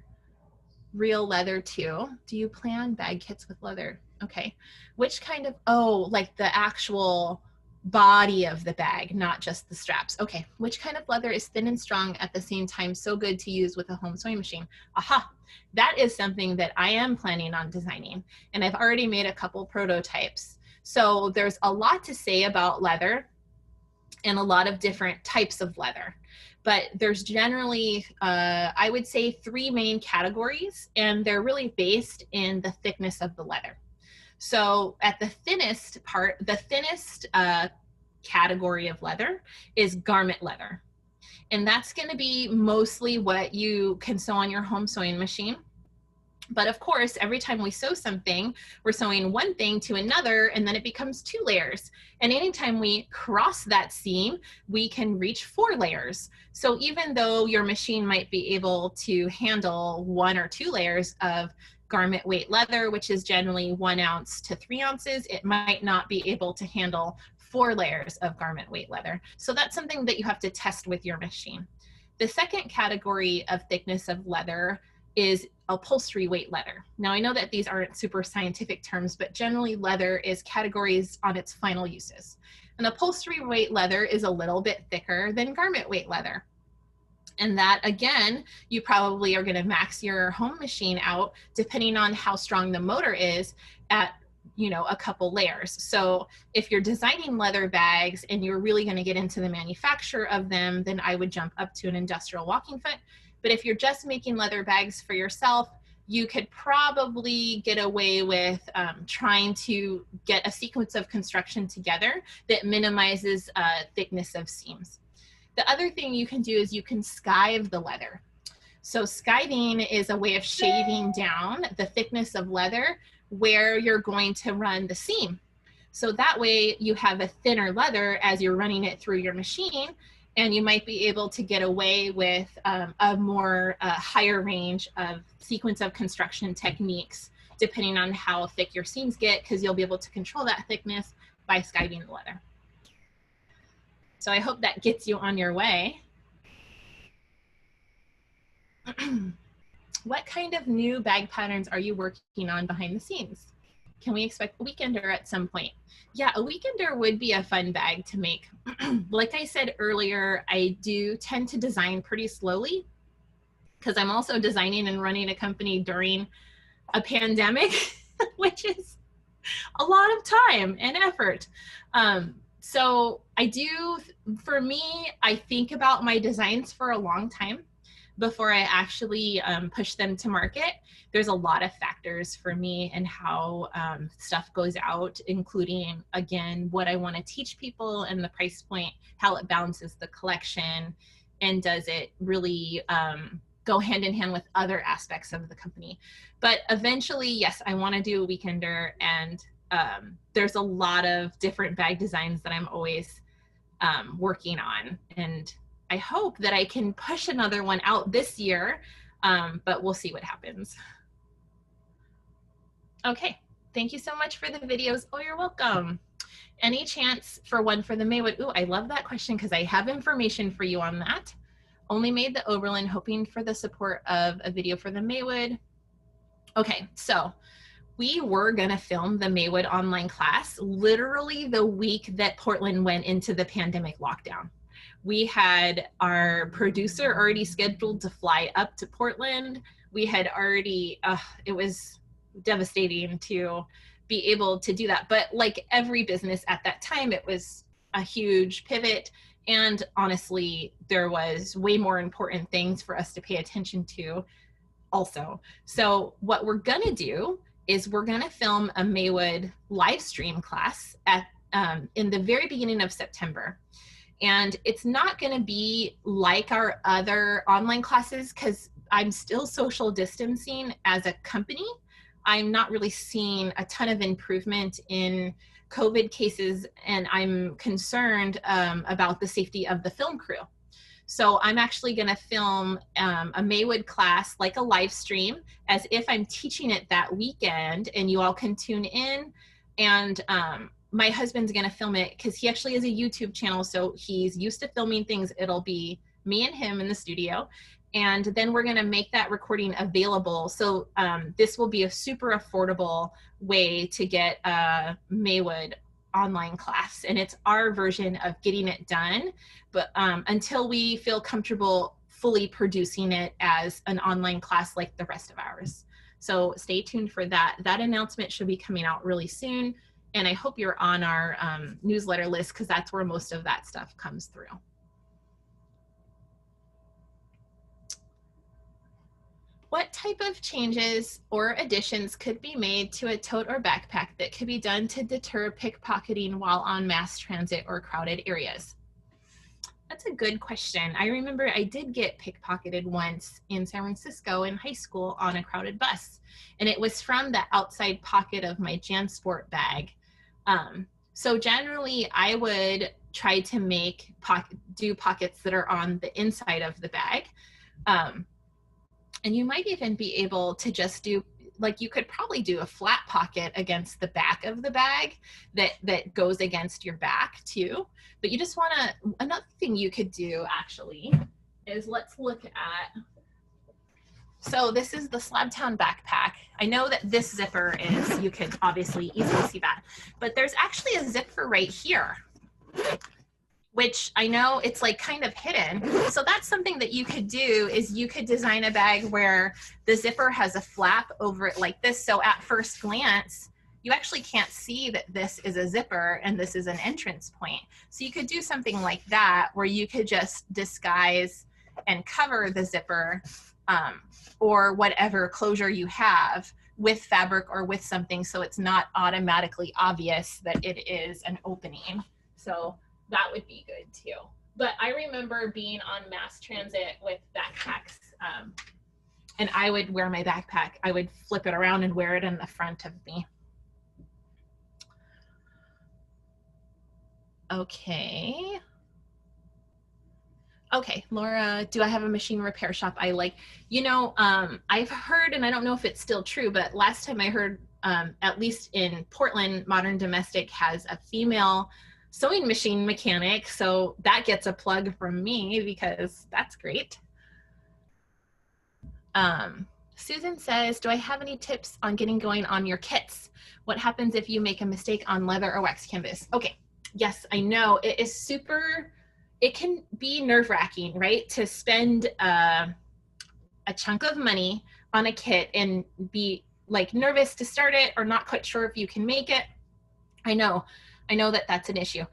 A: real leather too? Do you plan bag kits with leather? Okay, which kind of, oh, like the actual body of the bag, not just the straps. Okay, which kind of leather is thin and strong at the same time, so good to use with a home sewing machine? Aha, that is something that I am planning on designing, and I've already made a couple prototypes. So there's a lot to say about leather and a lot of different types of leather. But there's generally, I would say, 3 main categories, and they're really based in the thickness of the leather. So at the thinnest part, the thinnest category of leather is garment leather. And that's going to be mostly what you can sew on your home sewing machine. But of course, every time we sew something, we're sewing one thing to another, and then it becomes 2 layers. And anytime we cross that seam, we can reach 4 layers. So even though your machine might be able to handle 1 or 2 layers of garment weight leather, which is generally 1 ounce to 3 ounces, it might not be able to handle 4 layers of garment weight leather. So that's something that you have to test with your machine. The second category of thickness of leather is upholstery weight leather. Now, I know that these aren't super scientific terms, but generally leather is categories on its final uses. And upholstery weight leather is a little bit thicker than garment weight leather. And that, again, you probably are going to max your home machine out depending on how strong the motor is at, you know, a couple layers. So if you're designing leather bags and you're really going to get into the manufacture of them, then I would jump up to an industrial walking foot. But if you're just making leather bags for yourself, you could probably get away with trying to get a sequence of construction together that minimizes thickness of seams. The other thing you can do is you can skive the leather. So skiving is a way of shaving down the thickness of leather where you're going to run the seam. So that way you have a thinner leather as you're running it through your machine, and you might be able to get away with a more higher range of sequence of construction techniques depending on how thick your seams get, because you'll be able to control that thickness by skiving the leather. So I hope that gets you on your way. What kind of new bag patterns are you working on behind the scenes? Can we expect a weekender at some point? Yeah, a weekender would be a fun bag to make. Like I said earlier, I do tend to design pretty slowly because I'm also designing and running a company during a pandemic, which is a lot of time and effort. So I do, for me, I think about my designs for a long time before I actually push them to market. There's a lot of factors for me and how stuff goes out, including, again, what I want to teach people and the price point, how it balances the collection, and does it really go hand in hand with other aspects of the company. But eventually, yes, I want to do a weekender, and there's a lot of different bag designs that I'm always working on. And I hope that I can push another one out this year, but we'll see what happens. Okay, thank you so much for the videos. Oh, you're welcome. Any chance for one for the Maywood? Ooh, I love that question because I have information for you on that. Only made the Oberlin, hoping for the support of a video for the Maywood. Okay, so we were gonna film the Maywood online class literally the week that Portland went into the pandemic lockdown. We had our producer already scheduled to fly up to Portland. We had already, it was devastating to be able to do that. But like every business at that time, it was a huge pivot. And honestly, there was way more important things for us to pay attention to also. So what we're gonna do is we're gonna film a Maywood live stream class at in the very beginning of September. And it's not gonna be like our other online classes because I'm still social distancing as a company. I'm not really seeing a ton of improvement in COVID cases, and I'm concerned about the safety of the film crew. So I'm actually gonna film a Maywood class, like a live stream, as if I'm teaching it that weekend, and you all can tune in. And my husband's gonna film it because he actually has a YouTube channel, so he's used to filming things. It'll be me and him in the studio. And then we're gonna make that recording available. So this will be a super affordable way to get a Maywood online class. And it's our version of getting it done, but until we feel comfortable fully producing it as an online class like the rest of ours. So stay tuned for that. That announcement should be coming out really soon. And I hope you're on our newsletter list because that's where most of that stuff comes through. What type of changes or additions could be made to a tote or backpack that could be done to deter pickpocketing while on mass transit or crowded areas? That's a good question. I remember I did get pickpocketed once in San Francisco in high school on a crowded bus, and it was from the outside pocket of my JanSport bag. So generally I would try to make do pockets that are on the inside of the bag. And you might even be able to just do, like you could probably do a flat pocket against the back of the bag that goes against your back too. But you just wanna, another thing you could do actually is let's look at, so this is the Slabtown backpack. I know that this zipper is, you could obviously easily see that, but there's actually a zipper right here, which I know it's like kind of hidden. So that's something that you could do is you could design a bag where the zipper has a flap over it like this. So at first glance, you actually can't see that this is a zipper and this is an entrance point. So you could do something like that where you could just disguise and cover the zipper or whatever closure you have with fabric or with something so it's not automatically obvious that it is an opening. So that would be good too. But I remember being on mass transit with backpacks and I would wear my backpack. I would flip it around and wear it in the front of me. Okay. Okay, Laura, do I have a machine repair shop I like? You know, I've heard, and I don't know if it's still true, but last time I heard, at least in Portland, Modern Domestic has a female sewing machine mechanic. So that gets a plug from me because that's great. Susan says, do I have any tips on getting going on your kits? What happens if you make a mistake on leather or wax canvas? Okay, yes, I know it is super, it can be nerve-wracking, right? To spend a chunk of money on a kit and be like nervous to start it or not quite sure if you can make it. I know that that's an issue.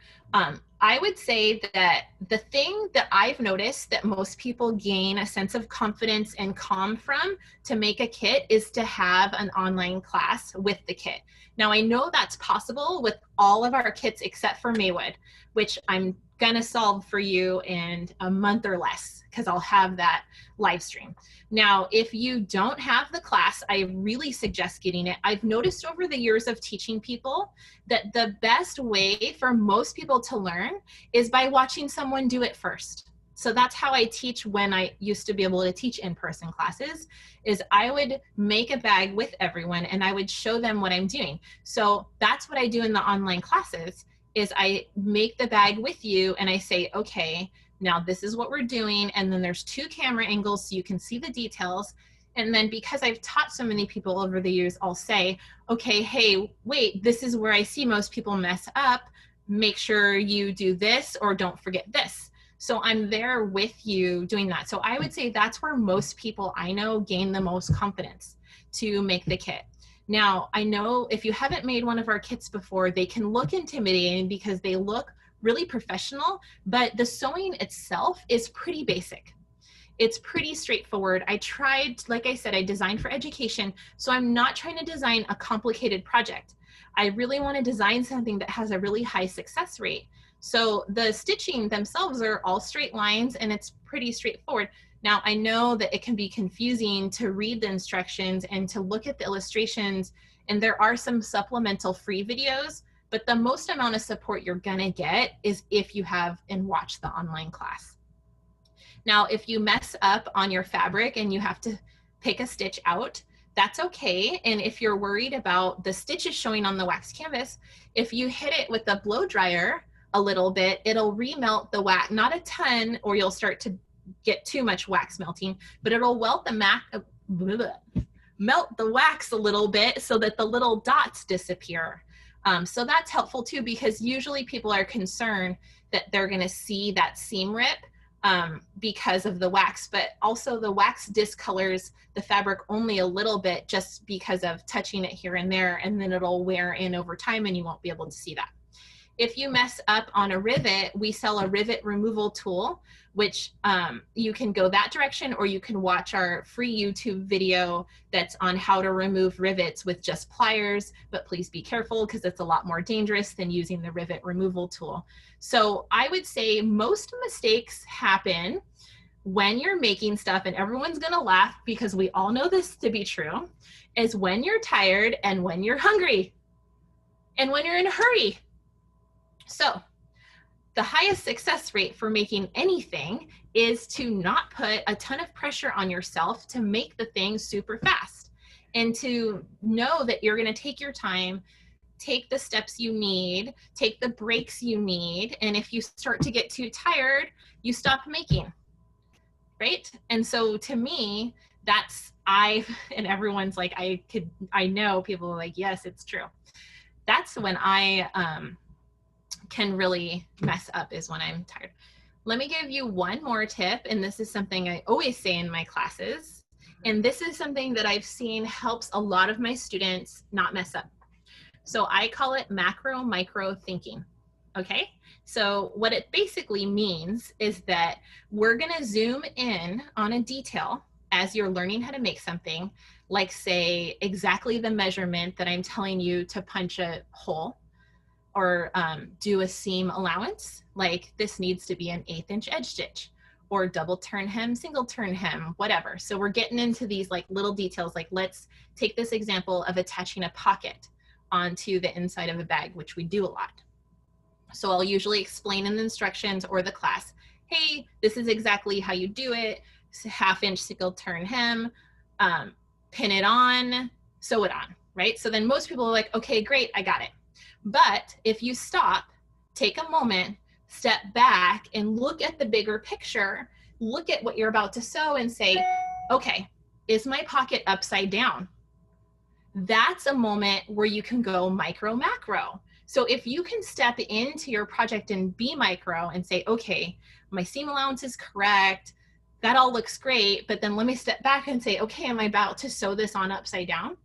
A: I would say that the thing that I've noticed that most people gain a sense of confidence and calm from to make a kit is to have an online class with the kit. Now I know that's possible with all of our kits except for Maywood, which I'm gonna solve for you in a month or less, because I'll have that live stream. Now, if you don't have the class, I really suggest getting it. I've noticed over the years of teaching people that the best way for most people to learn is by watching someone do it first. So that's how I teach when I used to be able to teach in-person classes, is I would make a bag with everyone and I would show them what I'm doing. So that's what I do in the online classes, is I make the bag with you and I say, okay, now this is what we're doing. And then there's 2 camera angles so you can see the details. And then because I've taught so many people over the years, I'll say, okay, hey, wait, this is where I see most people mess up. Make sure you do this or don't forget this. So I'm there with you doing that. So I would say that's where most people I know gain the most confidence to make the kit. Now, I know if you haven't made one of our kits before, they can look intimidating because they look really professional, but the sewing itself is pretty basic. It's pretty straightforward. I tried, like I said, I designed for education, so I'm not trying to design a complicated project. I really want to design something that has a really high success rate. So the stitching themselves are all straight lines and it's pretty straightforward. Now, I know that it can be confusing to read the instructions and to look at the illustrations, and there are some supplemental free videos, but the most amount of support you're gonna get is if you have and watch the online class. Now, if you mess up on your fabric and you have to pick a stitch out, that's okay. And if you're worried about the stitches showing on the wax canvas, if you hit it with the blow dryer a little bit, it'll remelt the wax, not a ton, or you'll start to get too much wax melting, but it'll melt the wax a little bit so that the little dots disappear. So that's helpful too, because usually people are concerned that they're gonna see that seam rip because of the wax, but also the wax discolors the fabric only a little bit just because of touching it here and there, and then it'll wear in over time and you won't be able to see that. If you mess up on a rivet, we sell a rivet removal tool, which you can go that direction, or you can watch our free YouTube video that's on how to remove rivets with just pliers, but please be careful because it's a lot more dangerous than using the rivet removal tool. So I would say most mistakes happen when you're making stuff, and everyone's gonna laugh because we all know this to be true, is when you're tired and when you're hungry and when you're in a hurry. So the highest success rate for making anything is to not put a ton of pressure on yourself to make the thing super fast, and to know that you're going to take your time, take the steps you need, take the breaks you need. And if you start to get too tired, you stop making, right? And so to me, that's, and everyone's like, I know people are like, yes, it's true. That's when I, can really mess up, is when I'm tired. Let me give you one more tip, and this is something I always say in my classes, and this is something that I've seen helps a lot of my students not mess up. So I call it macro micro thinking. Okay, so what it basically means is that we're gonna zoom in on a detail as you're learning how to make something, like say exactly the measurement that I'm telling you to punch a hole, or do a seam allowance, like this needs to be an 1/8 inch edge stitch, or double turn hem, single turn hem, whatever. So we're getting into these like little details, like let's take this example of attaching a pocket onto the inside of a bag, which we do a lot. So I'll usually explain in the instructions or the class, hey, this is exactly how you do it. It's a 1/2 inch single turn hem, pin it on, sew it on, right? So then most people are like, okay, great, I got it. But if you stop, take a moment, step back and look at the bigger picture, look at what you're about to sew and say, okay, is my pocket upside down? That's a moment where you can go micro macro. So if you can step into your project and be micro and say, okay, my seam allowance is correct, that all looks great, but then let me step back and say, okay, am I about to sew this on upside down?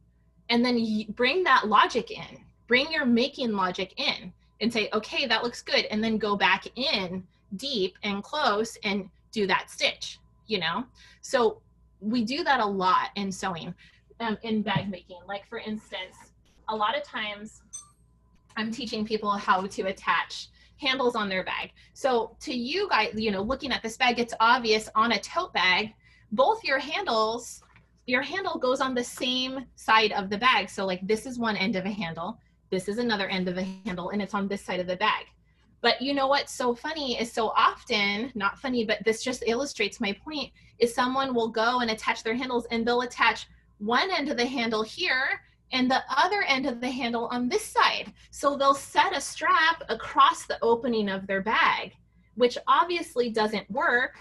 A: And then you bring that logic in. Bring your making logic in and say, okay, that looks good. And then go back in deep and close and do that stitch, you know? So we do that a lot in sewing, in bag making. Like for instance, a lot of times I'm teaching people how to attach handles on their bag. So to you guys, you know, looking at this bag, it's obvious on a tote bag, both your handle goes on the same side of the bag. So like this is one end of a handle, this is another end of a handle, and it's on this side of the bag. But you know what's so funny is so often, not funny, but this just illustrates my point, is someone will go and attach their handles and they'll attach one end of the handle here and the other end of the handle on this side. So they'll set a strap across the opening of their bag, which obviously doesn't work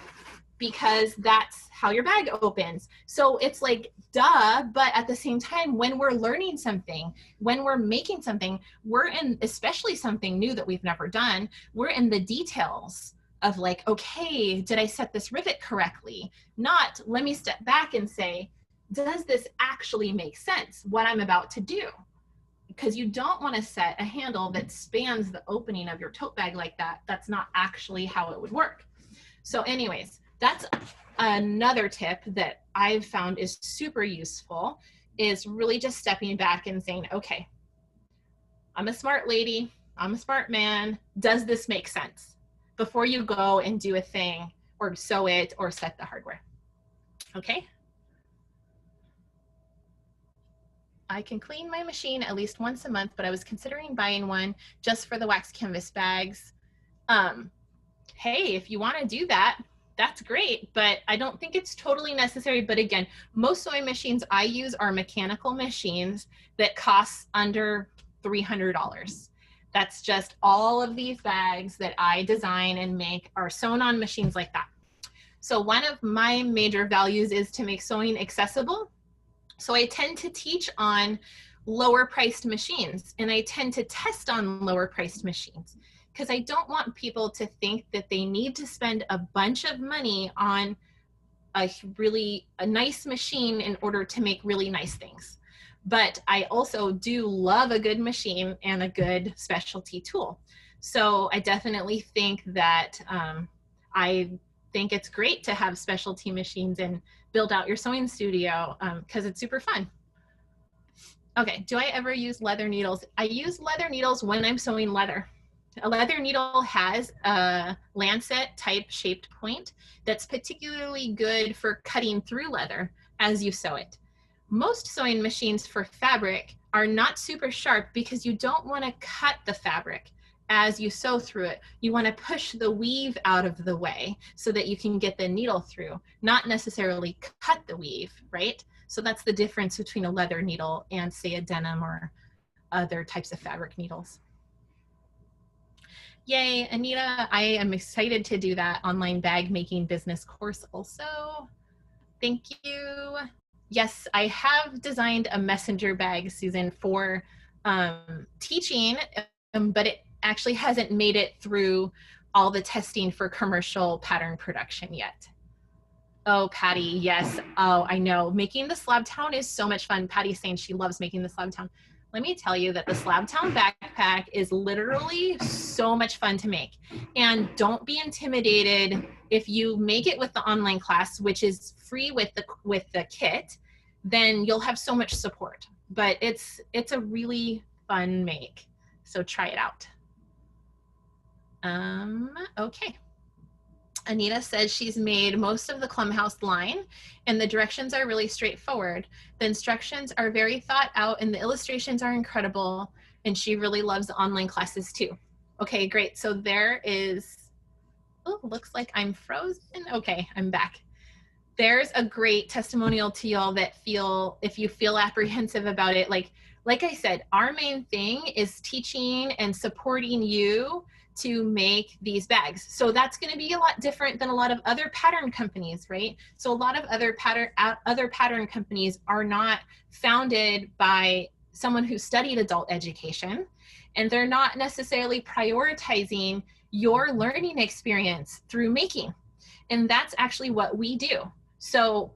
A: because that's how your bag opens. So it's like, duh, but at the same time, when we're learning something, when we're making something, we're in, especially something new that we've never done, we're in the details of like, okay, did I set this rivet correctly? Not, let me step back and say, does this actually make sense, what I'm about to do? Because you don't want to set a handle that spans the opening of your tote bag like that. That's not actually how it would work. So anyways, that's another tip that I've found is super useful, is really just stepping back and saying, okay, I'm a smart lady, I'm a smart man, does this make sense? Before you go and do a thing or sew it or set the hardware, okay? I can clean my machine at least once a month, but I was considering buying one just for the wax canvas bags. Hey, if you want to do that, that's great, but I don't think it's totally necessary. But again, most sewing machines I use are mechanical machines that cost under $300. That's just all of these bags that I design and make are sewn on machines like that. So one of my major values is to make sewing accessible. So I tend to teach on lower priced machines, and I tend to test on lower priced machines because I don't want people to think that they need to spend a bunch of money on a nice machine in order to make really nice things. But I also do love a good machine and a good specialty tool. So I definitely think that I think it's great to have specialty machines and build out your sewing studio because it's super fun. Okay, do I ever use leather needles? I use leather needles when I'm sewing leather. A leather needle has a lancet type shaped point that's particularly good for cutting through leather as you sew it. Most sewing machines for fabric are not super sharp because you don't want to cut the fabric as you sew through it. You want to push the weave out of the way so that you can get the needle through, not necessarily cut the weave, right? So that's the difference between a leather needle and say a denim or other types of fabric needles. Yay, Anita, I am excited to do that online bag making business course also. Thank you. Yes, I have designed a messenger bag, Susan, for teaching, but it actually hasn't made it through all the testing for commercial pattern production yet. Oh, Patty, yes. Oh, I know. Making the slab town is so much fun. Patty's saying she loves making the slab town. Let me tell you that the slab town backpack is literally so much fun to make. And don't be intimidated if you make it with the online class, which is free with the kit, then you'll have so much support. But it's a really fun make. So try it out. Okay. Anita says she's made most of the Klum House line and the directions are really straightforward. The instructions are very thought out and the illustrations are incredible, and she really loves the online classes too. Okay, great. So there is, oh, looks like I'm frozen. Okay, I'm back. There's a great testimonial to y'all that if you feel apprehensive about it, like I said, our main thing is teaching and supporting you to make these bags. So that's going to be a lot different than a lot of other pattern companies, right? So a lot of other pattern companies are not founded by someone who studied adult education, and they're not necessarily prioritizing your learning experience through making. And that's actually what we do. So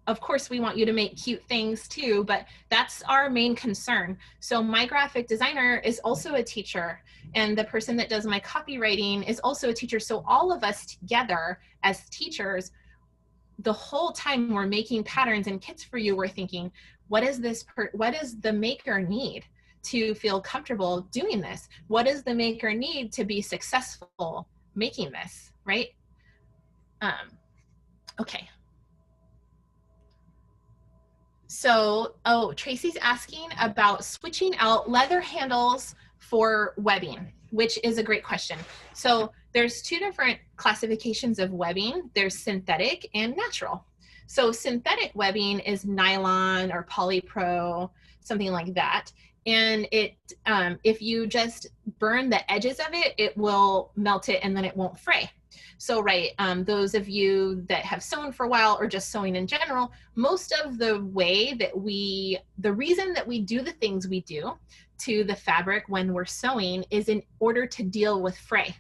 A: of course we want you to make cute things too, but that's our main concern. So my graphic designer is also a teacher, and the person that does my copywriting is also a teacher. So all of us together as teachers, the whole time we're making patterns and kits for you, we're thinking, what does the maker need to feel comfortable doing this? What does the maker need to be successful making this, right? Okay. So, oh, Tracy's asking about switching out leather handles for webbing, which is a great question. So there's two different classifications of webbing. There's synthetic and natural. So synthetic webbing is nylon or polypro, something like that. And it, if you just burn the edges of it, it will melt it and then it won't fray. So, right, those of you that have sewn for a while or just sewing in general, most of the way that the reason that we do the things we do to the fabric when we're sewing is in order to deal with fray,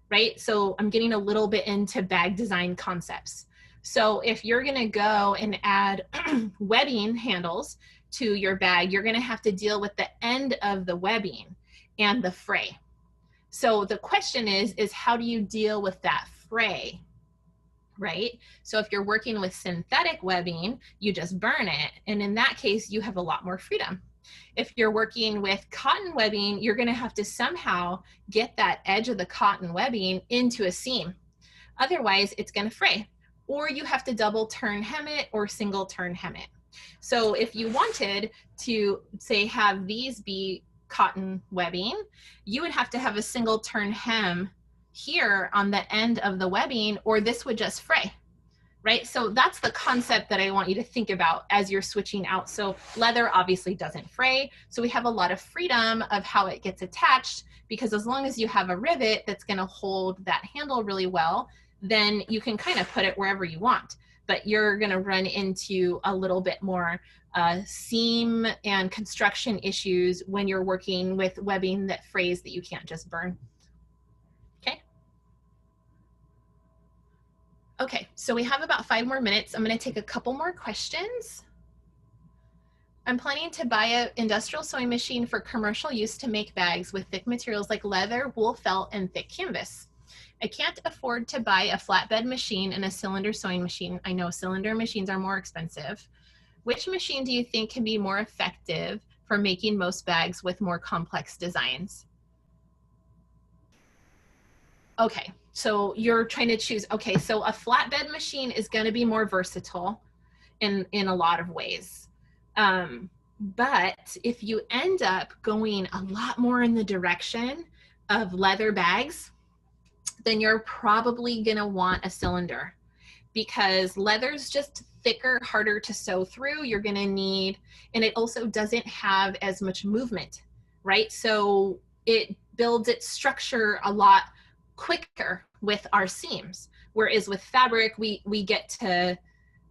A: right? So I'm getting a little bit into bag design concepts. So if you're gonna go and add webbing handles to your bag, you're gonna have to deal with the end of the webbing and the fray. So the question is how do you deal with that fray, right? So if you're working with synthetic webbing, you just burn it. And in that case, you have a lot more freedom. If you're working with cotton webbing, you're gonna have to somehow get that edge of the cotton webbing into a seam. Otherwise, it's gonna fray. Or you have to double turn hem it or single turn hem it. So if you wanted to, say, have these be cotton webbing, you would have to have a single turn hem here on the end of the webbing, or this would just fray, right? So that's the concept that I want you to think about as you're switching out. So leather obviously doesn't fray, so we have a lot of freedom of how it gets attached, because as long as you have a rivet that's going to hold that handle really well, then you can kind of put it wherever you want. But you're going to run into a little bit more seam and construction issues when you're working with webbing that frays that you can't just burn. Okay. Okay, so we have about 5 more minutes. I'm going to take a couple more questions. I'm planning to buy an industrial sewing machine for commercial use to make bags with thick materials like leather, wool felt, and thick canvas. I can't afford to buy a flatbed machine and a cylinder sewing machine. I know cylinder machines are more expensive. Which machine do you think can be more effective for making most bags with more complex designs? Okay, so you're trying to choose. Okay, so a flatbed machine is going to be more versatile in a lot of ways. But if you end up going a lot more in the direction of leather bags, then you're probably going to want a cylinder, because leather's just thicker, harder to sew through. You're going to need, and it also doesn't have as much movement, right? So it builds its structure a lot quicker with our seams. Whereas with fabric, we get to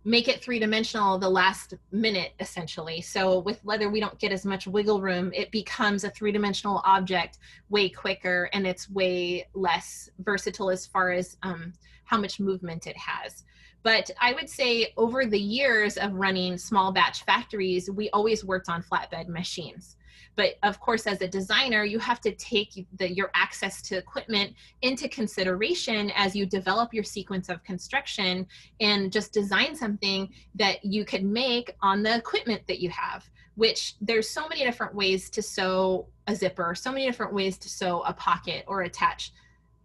A: make it 3-dimensional the last minute, essentially. So with leather, we don't get as much wiggle room. It becomes a 3-dimensional object way quicker, and it's way less versatile as far as how much movement it has. But I would say over the years of running small batch factories, we always worked on flatbed machines. But of course, as a designer, you have to take your access to equipment into consideration as you develop your sequence of construction, and just design something that you could make on the equipment that you have, which there's so many different ways to sew a zipper, so many different ways to sew a pocket or attach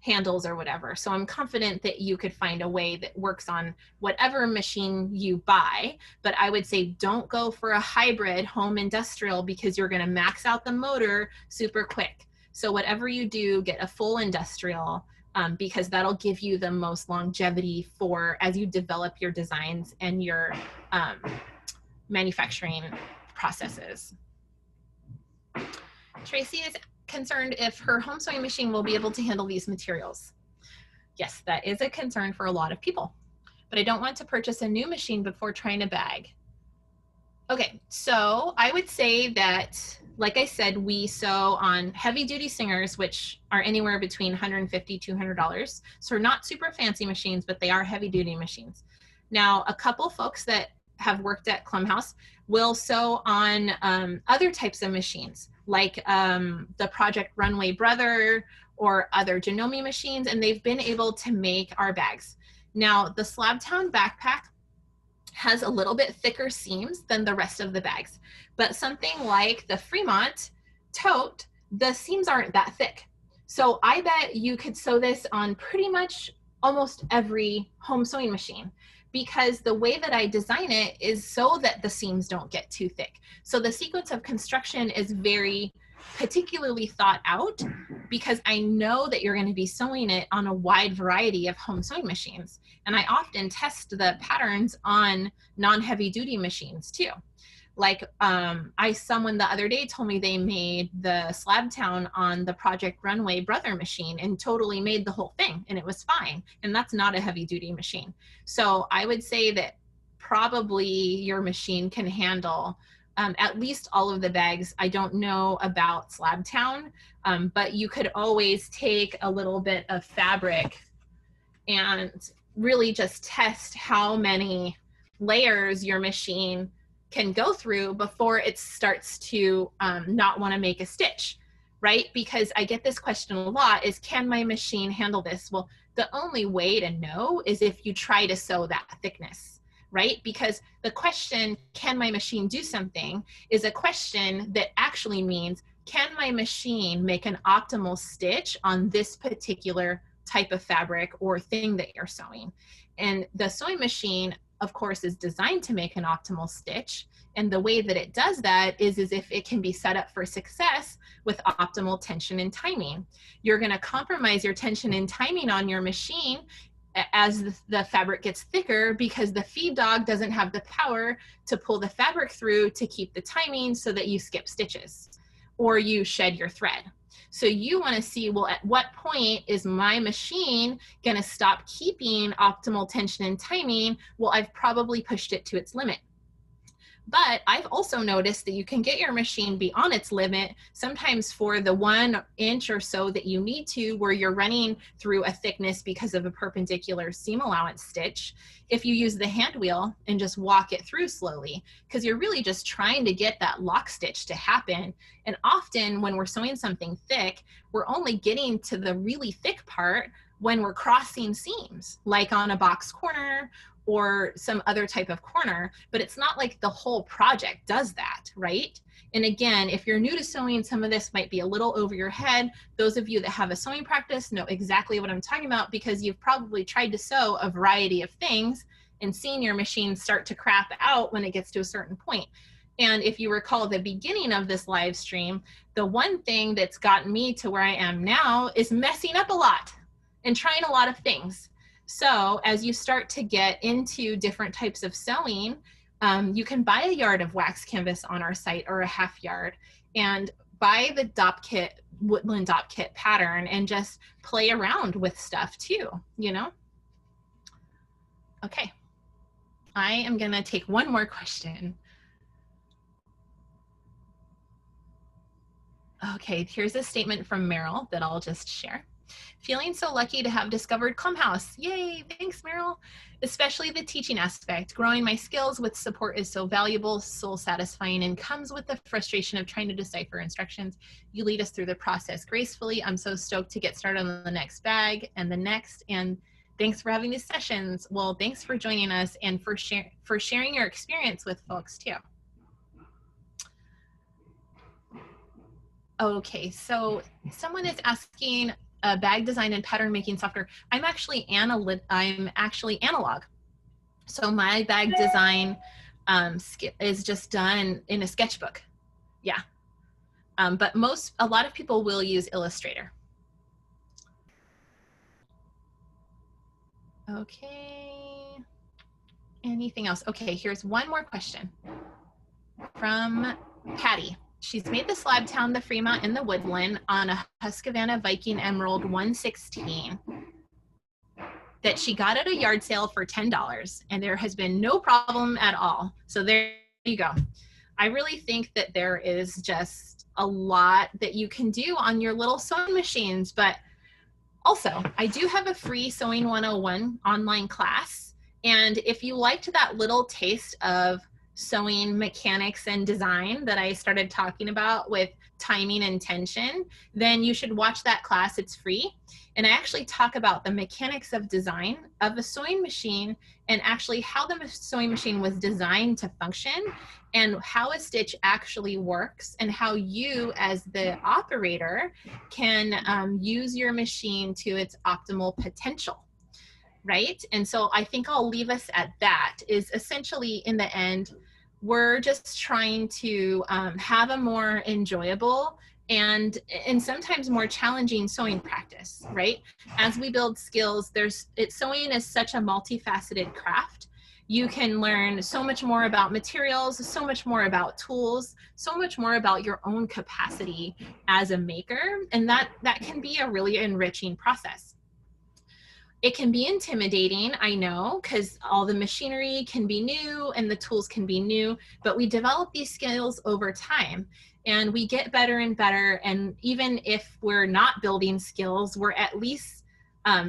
A: handles or whatever. So I'm confident that you could find a way that works on whatever machine you buy. But I would say don't go for a hybrid home industrial, because you're going to max out the motor super quick. So whatever you do, get a full industrial, because that'll give you the most longevity for as you develop your designs and your manufacturing processes. Tracy is concerned if her home sewing machine will be able to handle these materials. Yes, that is a concern for a lot of people, but I don't want to purchase a new machine before trying a bag. Okay, so I would say that, like I said, we sew on heavy duty singers, which are anywhere between $150, $200. So not super fancy machines, but they are heavy duty machines. Now, a couple folks that have worked at Klum House will sew on other types of machines, like the Project Runway Brother or other Janome machines, and they've been able to make our bags. Now, the Slabtown backpack has a little bit thicker seams than the rest of the bags, but something like the Fremont Tote, the seams aren't that thick. So I bet you could sew this on pretty much almost every home sewing machine, because the way that I design it is so that the seams don't get too thick. So the sequence of construction is very particularly thought out, because I know that you're going to be sewing it on a wide variety of home sewing machines. And I often test the patterns on non-heavy duty machines too. Like someone the other day told me they made the slab town on the Project Runway Brother machine and totally made the whole thing, and it was fine. And that's not a heavy duty machine. So I would say that probably your machine can handle at least all of the bags. I don't know about slab town, but you could always take a little bit of fabric and really just test how many layers your machine can go through before it starts to not want to make a stitch, right? Because I get this question a lot, is can my machine handle this? Well, the only way to know is if you try to sew that thickness, right? Because the question, can my machine do something, is a question that actually means, can my machine make an optimal stitch on this particular type of fabric or thing that you're sewing? And the sewing machine, of course, is designed to make an optimal stitch. And the way that it does that is if it can be set up for success with optimal tension and timing. You're going to compromise your tension and timing on your machine as the fabric gets thicker, because the feed dog doesn't have the power to pull the fabric through to keep the timing so that you skip stitches or you shed your thread. So you want to see, well, at what point is my machine going to stop keeping optimal tension and timing? Well, I've probably pushed it to its limit. But I've also noticed that you can get your machine beyond its limit, sometimes for the 1 inch or so that you need to, where you're running through a thickness because of a perpendicular seam allowance stitch, if you use the hand wheel and just walk it through slowly, because you're really just trying to get that lock stitch to happen. And often when we're sewing something thick, we're only getting to the really thick part when we're crossing seams, like on a box corner or some other type of corner, but it's not like the whole project does that, right? And again, if you're new to sewing, some of this might be a little over your head. Those of you that have a sewing practice know exactly what I'm talking about, because you've probably tried to sew a variety of things and seen your machine start to crap out when it gets to a certain point. And if you recall the beginning of this live stream, the one thing that's gotten me to where I am now is messing up a lot and trying a lot of things. So as you start to get into different types of sewing, you can buy a yard of wax canvas on our site, or a half yard, and buy the dop kit, woodland dop kit pattern, and just play around with stuff too, you know? Okay, I am gonna take one more question. Okay, here's a statement from Meryl that I'll just share. Feeling so lucky to have discovered Klum House. Yay, thanks, Meryl. Especially the teaching aspect. Growing my skills with support is so valuable, soul satisfying, and comes with the frustration of trying to decipher instructions. You lead us through the process gracefully. I'm so stoked to get started on the next bag and the next. And thanks for having these sessions. Well, thanks for joining us and for sharing your experience with folks too. Okay, so someone is asking, bag design and pattern making software. I'm actually analog. So my bag design is just done in a sketchbook. Yeah. But a lot of people will use Illustrator. Okay. Anything else? Okay, here's one more question from Patty. She's made the slab town, the Fremont, and the Woodland on a Husqvarna Viking Emerald 116 that she got at a yard sale for $10, and there has been no problem at all. So there you go. I really think that there is just a lot that you can do on your little sewing machines, but also I do have a free Sewing 101 online class. And if you liked that little taste of sewing mechanics and design that I started talking about with timing and tension, then you should watch that class. It's free. And I actually talk about the mechanics of design of a sewing machine and actually how the sewing machine was designed to function and how a stitch actually works and how you as the operator can use your machine to its optimal potential. Right? And so I think I'll leave us at that. Is essentially in the end, we're just trying to have a more enjoyable and sometimes more challenging sewing practice, right? As we build skills, sewing is such a multifaceted craft. You can learn so much more about materials, so much more about tools, so much more about your own capacity as a maker, and that can be a really enriching process. It can be intimidating, I know, because all the machinery can be new and the tools can be new, but we develop these skills over time and we get better and better. And even if we're not building skills, we're at least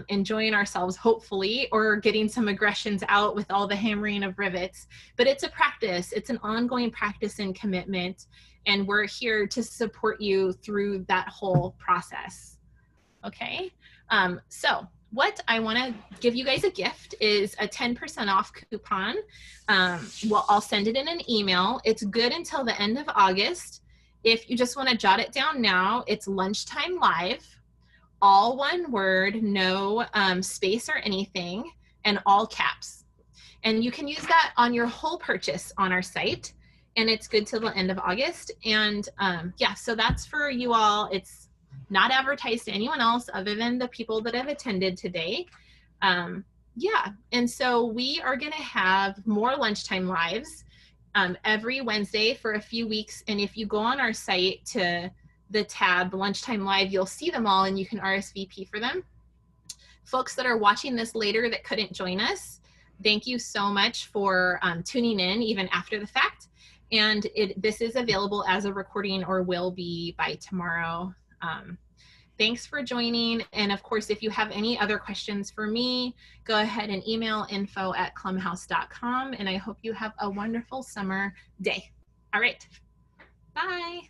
A: enjoying ourselves, hopefully, or getting some aggressions out with all the hammering of rivets. But it's a practice. It's an ongoing practice and commitment. And we're here to support you through that whole process. Okay, so what I want to give you guys a gift is a 10% off coupon. Well, I'll send it in an email. It's good until the end of August. If you just want to jot it down now, it's Lunchtime Live, all one word, no space or anything, and all caps. And you can use that on your whole purchase on our site. And it's good till the end of August. And yeah, so that's for you all. It's not advertised to anyone else other than the people that have attended today. Yeah, and so we are gonna have more Lunchtime Lives every Wednesday for a few weeks. And if you go on our site to the tab Lunchtime Live, you'll see them all and you can RSVP for them. Folks that are watching this later that couldn't join us, thank you so much for tuning in even after the fact. And this is available as a recording or will be by tomorrow. Thanks for joining. And of course, if you have any other questions for me, go ahead and email info@clumbhouse.com. And I hope you have a wonderful summer day. All right. Bye.